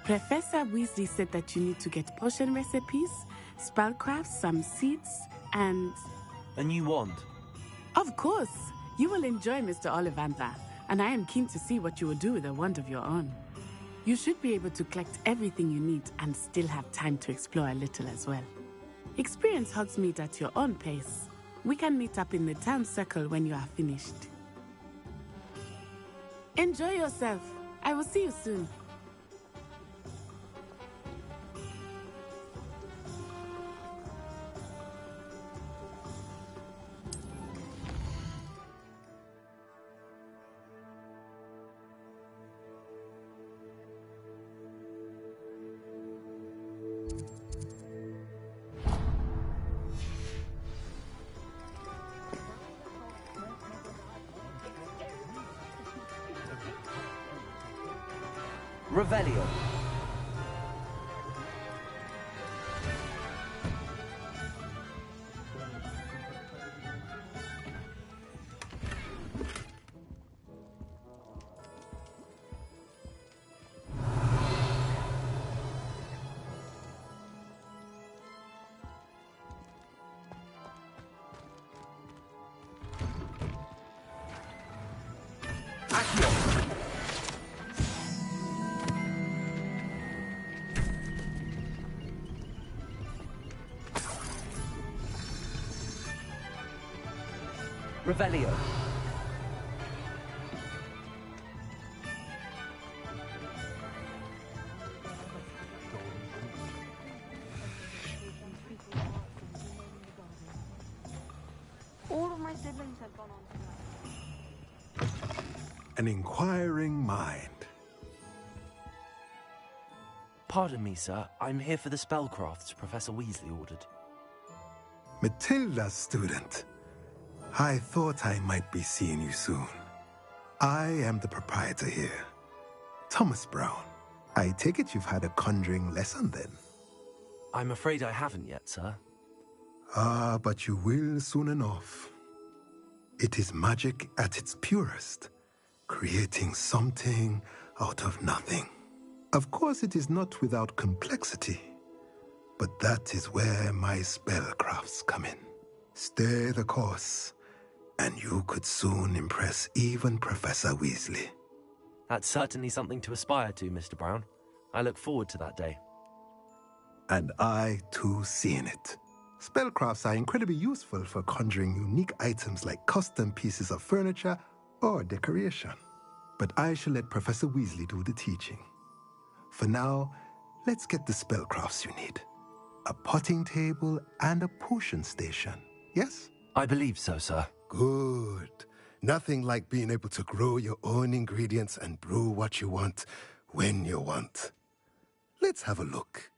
Professor Weasley said that you need to get potion recipes, spellcraft, some seeds, and... A new wand. Of course! You will enjoy Mr. Ollivander, and I am keen to see what you will do with a wand of your own. You should be able to collect everything you need and still have time to explore a little as well. Experience Hogsmeade at your own pace. We can meet up in the town circle when you are finished. Enjoy yourself. I will see you soon. Revelio. Revelio. All of my siblings have gone on to that. An inquiring mind. Pardon me, sir. I'm here for the spellcrafts Professor Weasley ordered. Matilda's student. I thought I might be seeing you soon. I am the proprietor here, Thomas Brown. I take it you've had a conjuring lesson then? I'm afraid I haven't yet, sir. Ah, but you will soon enough. It is magic at its purest, creating something out of nothing. Of course, it is not without complexity, but that is where my spellcrafts come in. Stay the course, and you could soon impress even Professor Weasley. That's certainly something to aspire to, Mr. Brown. I look forward to that day. And I, too, seeing it. Spellcrafts are incredibly useful for conjuring unique items like custom pieces of furniture or decoration. But I shall let Professor Weasley do the teaching. For now, let's get the spellcrafts you need. A potting table and a potion station, yes? I believe so, sir. Good. Nothing like being able to grow your own ingredients and brew what you want when you want. Let's have a look.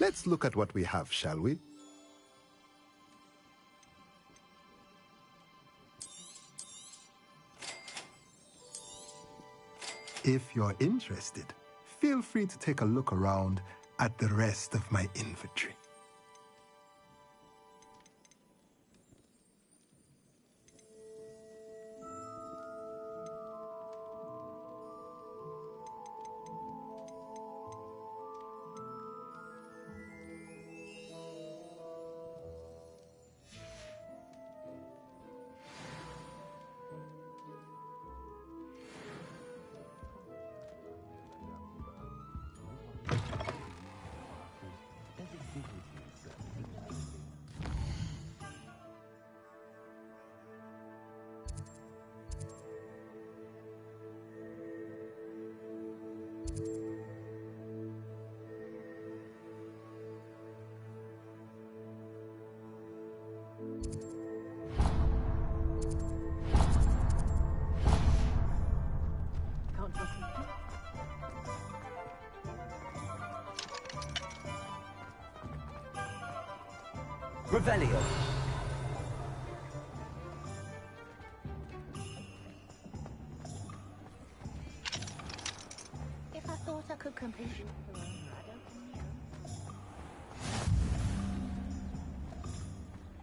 Let's look at what we have, shall we? If you're interested, feel free to take a look around at the rest of my inventory. Revelio. If I thought I could complete it.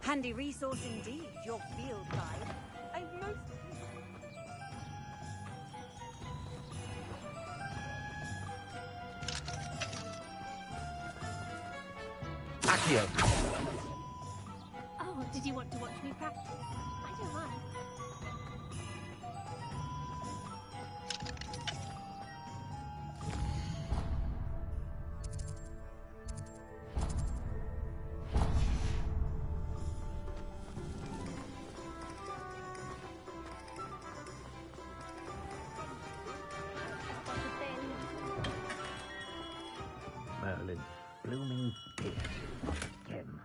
Handy resource indeed, your field guide. I most... Accio. Oh, did you want to watch me practice? I don't mind. Merlin, blooming dear. Him.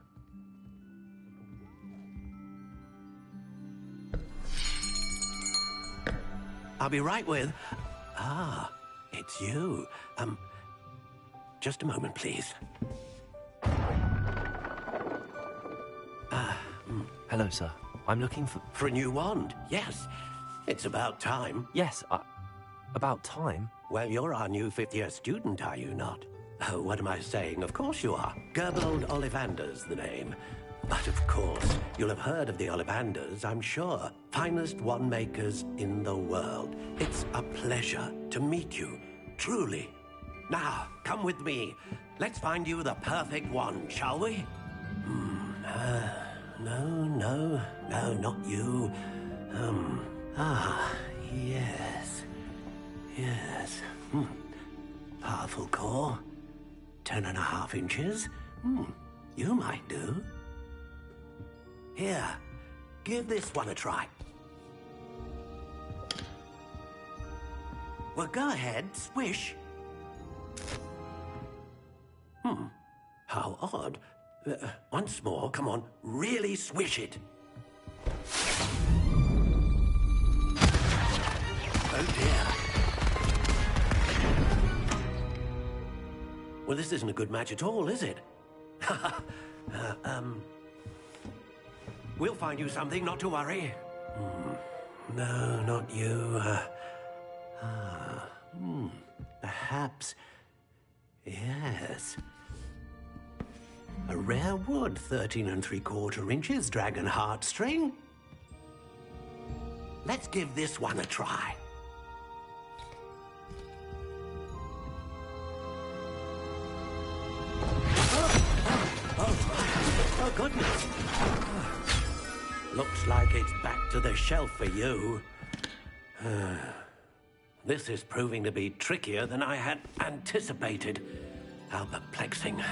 I'll be right with... Ah, it's you. Just a moment, please. Hello, sir. I'm looking for... For a new wand, yes. It's about time. Yes, about time? Well, you're our new fifth-year student, are you not? Oh, what am I saying? Of course you are. Gerbold Ollivander's the name. But of course, you'll have heard of the Ollivanders, I'm sure. Finest wand makers in the world. It's a pleasure to meet you, truly. Now, come with me. Let's find you the perfect wand, shall we? No, not you. Yes. Powerful core. 10.5 inches. You might do. Here, give this one a try. Well, go ahead, swish. How odd. Once more, come on, really swish it. Oh dear. Well, this isn't a good match at all, is it? We'll find you something, not to worry. No, not you. Perhaps. Yes. A rare wood, 13 3/4 inches, dragon heartstring. Let's give this one a try. Oh, goodness. Looks like it's back to the shelf for you. This is proving to be trickier than I had anticipated. How perplexing.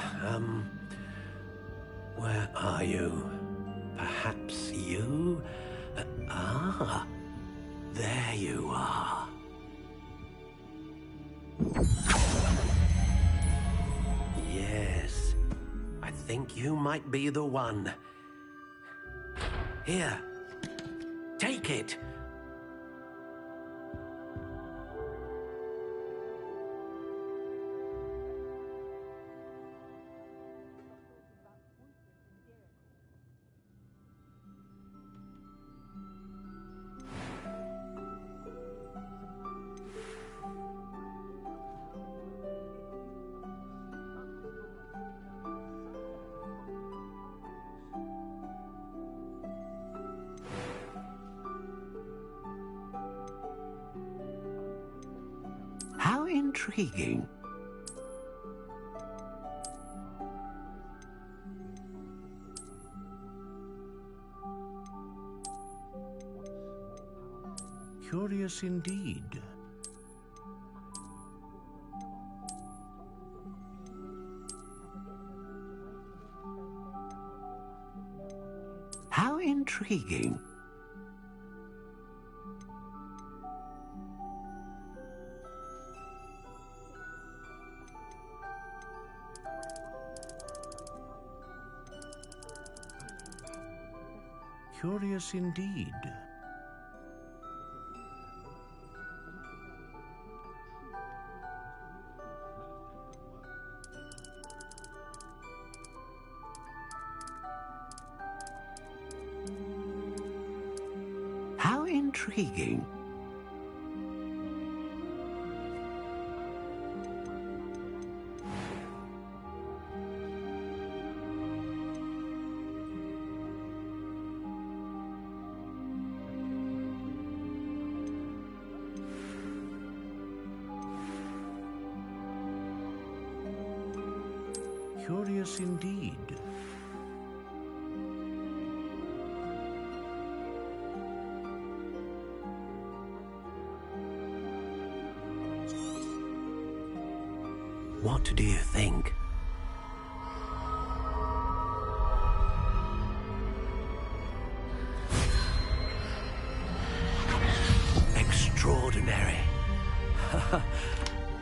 Where are you? Perhaps you? There you are. Yes, I think you might be the one. Here, Take it. How intriguing. Curious indeed. How intriguing. Curious indeed. How intriguing. Curious indeed. What do you think? Extraordinary.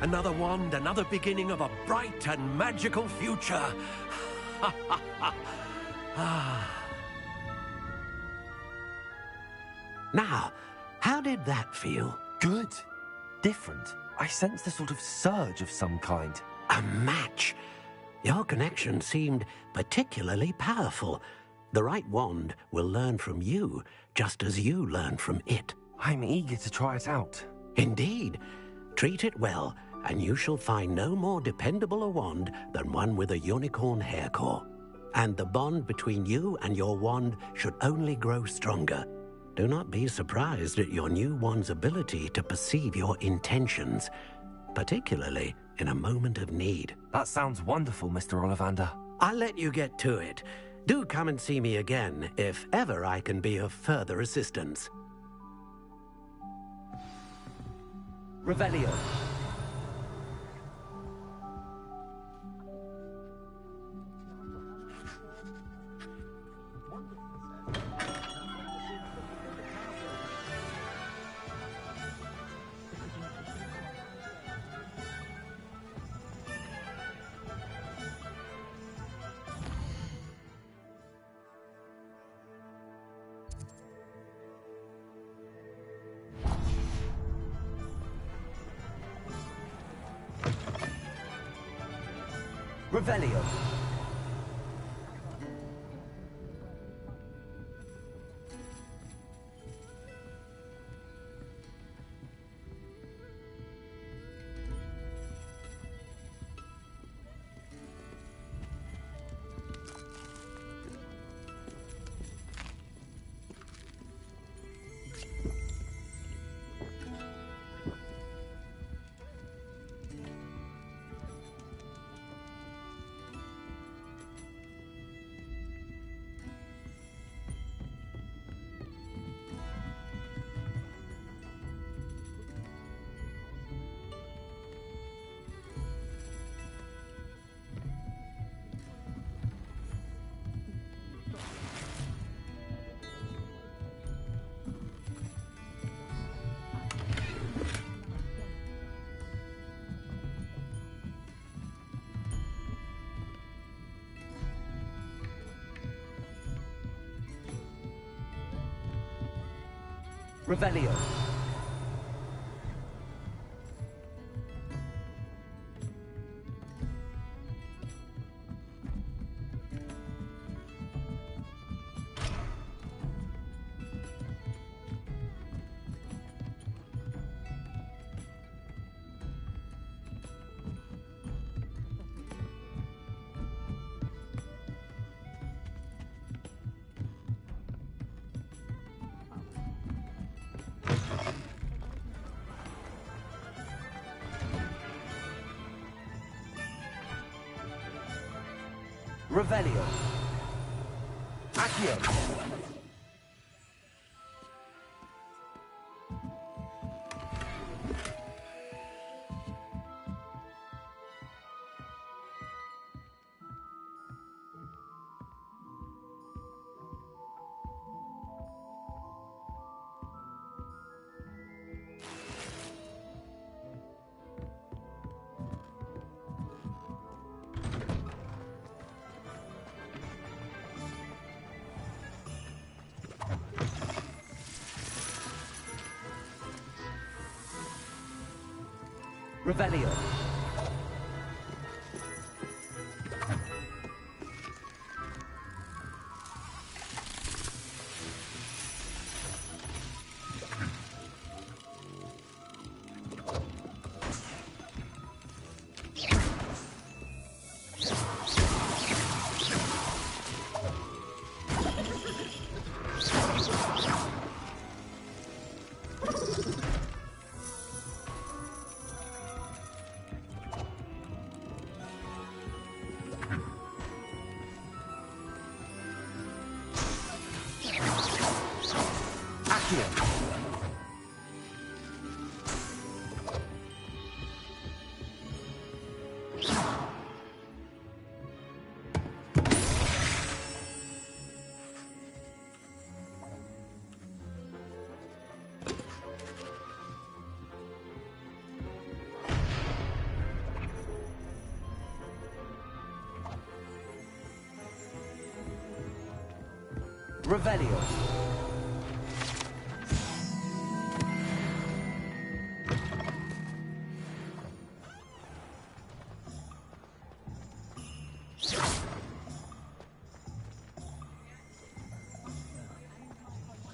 Another wand, another beginning of a bright and magical future. Now, how did that feel? Good. Different. I sensed a sort of surge of some kind. A match. Your connection seemed particularly powerful. The right wand will learn from you, just as you learn from it. I'm eager to try it out. Indeed. Treat it well, and you shall find no more dependable a wand than one with a unicorn hair core. And the bond between you and your wand should only grow stronger. Do not be surprised at your new wand's ability to perceive your intentions, particularly in a moment of need. That sounds wonderful, Mr. Ollivander. I'll let you get to it. Do come and see me again if ever I can be of further assistance. Revelio. Revelio. Revelio. Revelio. Accio. Revelio. Revelio.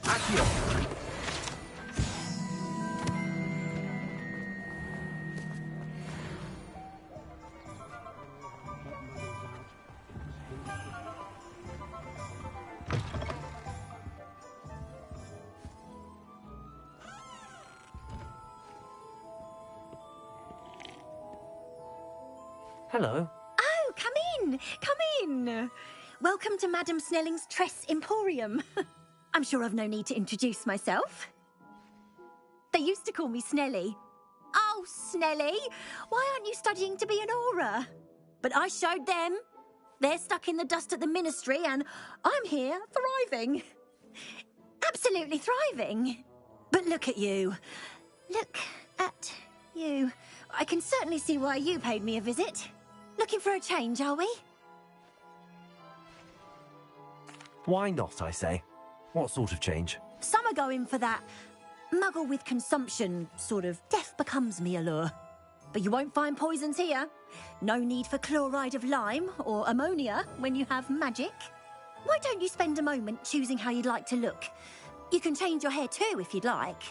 Accio. Hello. Oh, come in! Come in! Welcome to Madame Snelling's Tress Emporium. I'm sure I've no need to introduce myself. They used to call me Snelly. Oh, Snelly! Why aren't you studying to be an aura? But I showed them. They're stuck in the dust at the Ministry, and I'm here thriving. Absolutely thriving. But look at you. Look at you. I can certainly see why you paid me a visit. Looking for a change, are we? Why not, I say? What sort of change? Some are going for that muggle with consumption, sort of death becomes me allure. But you won't find poisons here. No need for chloride of lime or ammonia when you have magic. Why don't you spend a moment choosing how you'd like to look? You can change your hair too if you'd like.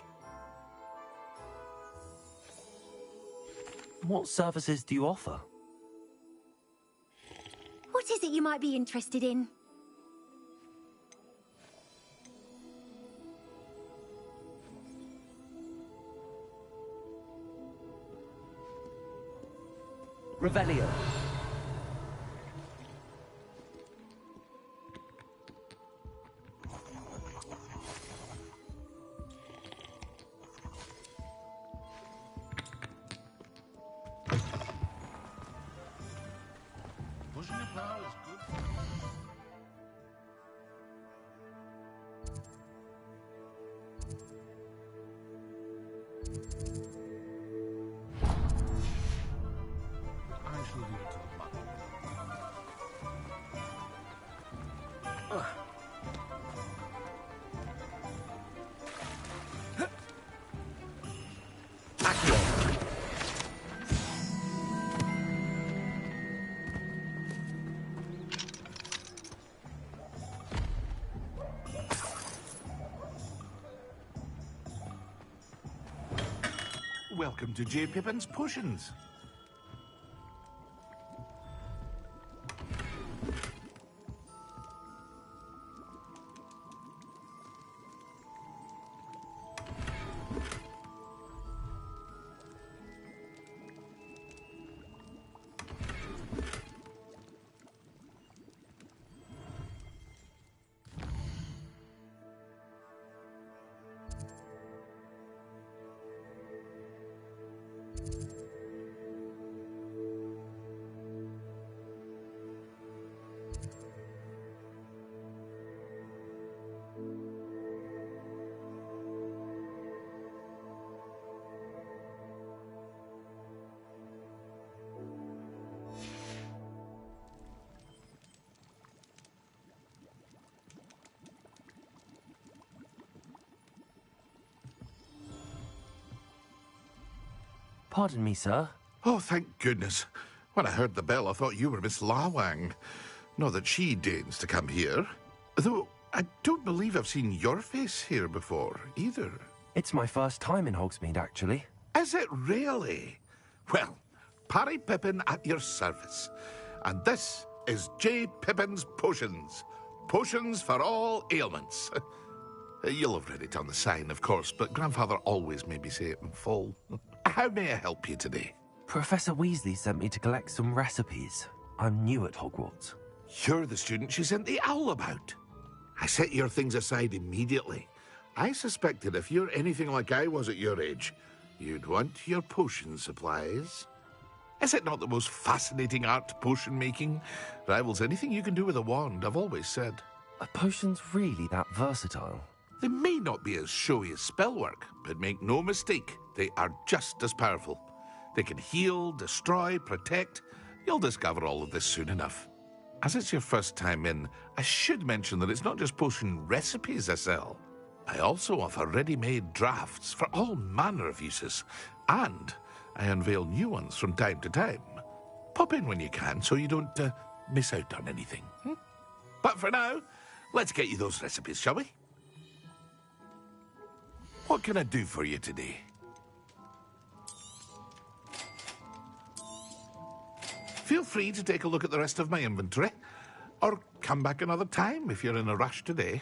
What services do you offer? What is it you might be interested in? Revelio. Pushing a plow is good. I shall leave it to the mother. welcome to J. Pippin's Potions. Pardon me, sir. Oh, thank goodness. When I heard the bell, I thought you were Miss Lawang. Not that she deigns to come here. Though I don't believe I've seen your face here before, either. It's my first time in Hogsmeade, actually. Is it really? Well, Parry Pippin at your service. And this is J. Pippin's Potions. Potions for all ailments. You'll have read it on the sign, of course, but Grandfather always made me say it in full. How may I help you today? Professor Weasley sent me to collect some recipes. I'm new at Hogwarts. You're the student she sent the owl about. I set your things aside immediately. I suspected if you're anything like I was at your age, you'd want your potion supplies. Is it not the most fascinating art, potion making? Rivals anything you can do with a wand, I've always said. Are potions really that versatile? They may not be as showy as spellwork, but make no mistake, they are just as powerful. They can heal, destroy, protect. You'll discover all of this soon enough. As it's your first time in, I should mention that it's not just potion recipes I sell. I also offer ready-made drafts for all manner of uses, and I unveil new ones from time to time. Pop in when you can so you don't miss out on anything. But for now, let's get you those recipes, shall we? What can I do for you today? Feel free to take a look at the rest of my inventory, or come back another time if you're in a rush today.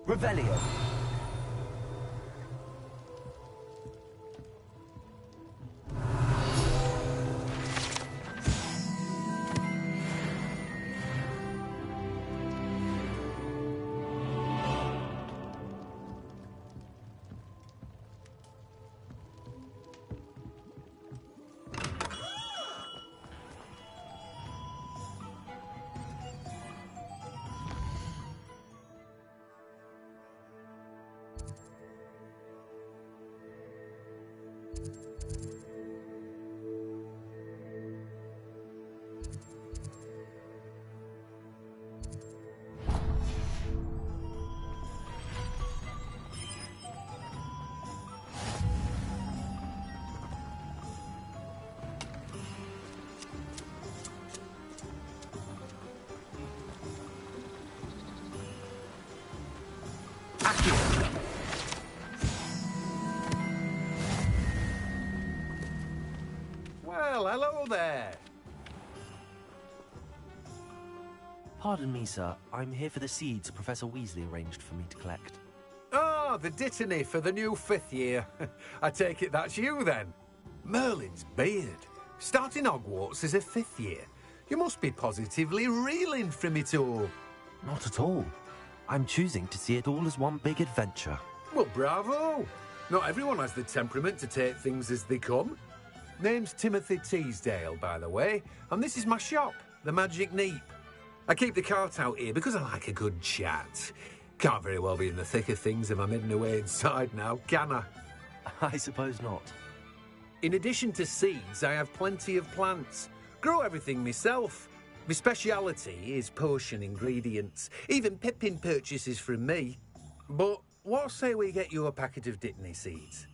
Revelio. Well, hello there. Pardon me, sir. I'm here for the seeds Professor Weasley arranged for me to collect. Ah, the dittany for the new 5th year. I take it that's you, then. Merlin's beard. Starting Hogwarts as a 5th year. You must be positively reeling from it all. Not at all. I'm choosing to see it all as one big adventure. Well, bravo! Not everyone has the temperament to take things as they come. Name's Timothy Teasdale, by the way, and this is my shop, the Magic Neep. I keep the cart out here because I like a good chat. Can't very well be in the thick of things if I'm hidden away inside now, can I? I suppose not. In addition to seeds, I have plenty of plants. Grow everything myself. My speciality is potion ingredients. Even Pippin purchases from me. But what say we get you a packet of Dittany seeds?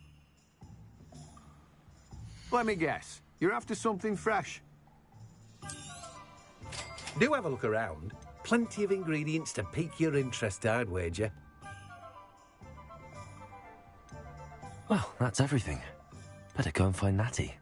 Let me guess. You're after something fresh. Do have a look around. Plenty of ingredients to pique your interest, I'd wager. Well, that's everything. Better go and find Natty.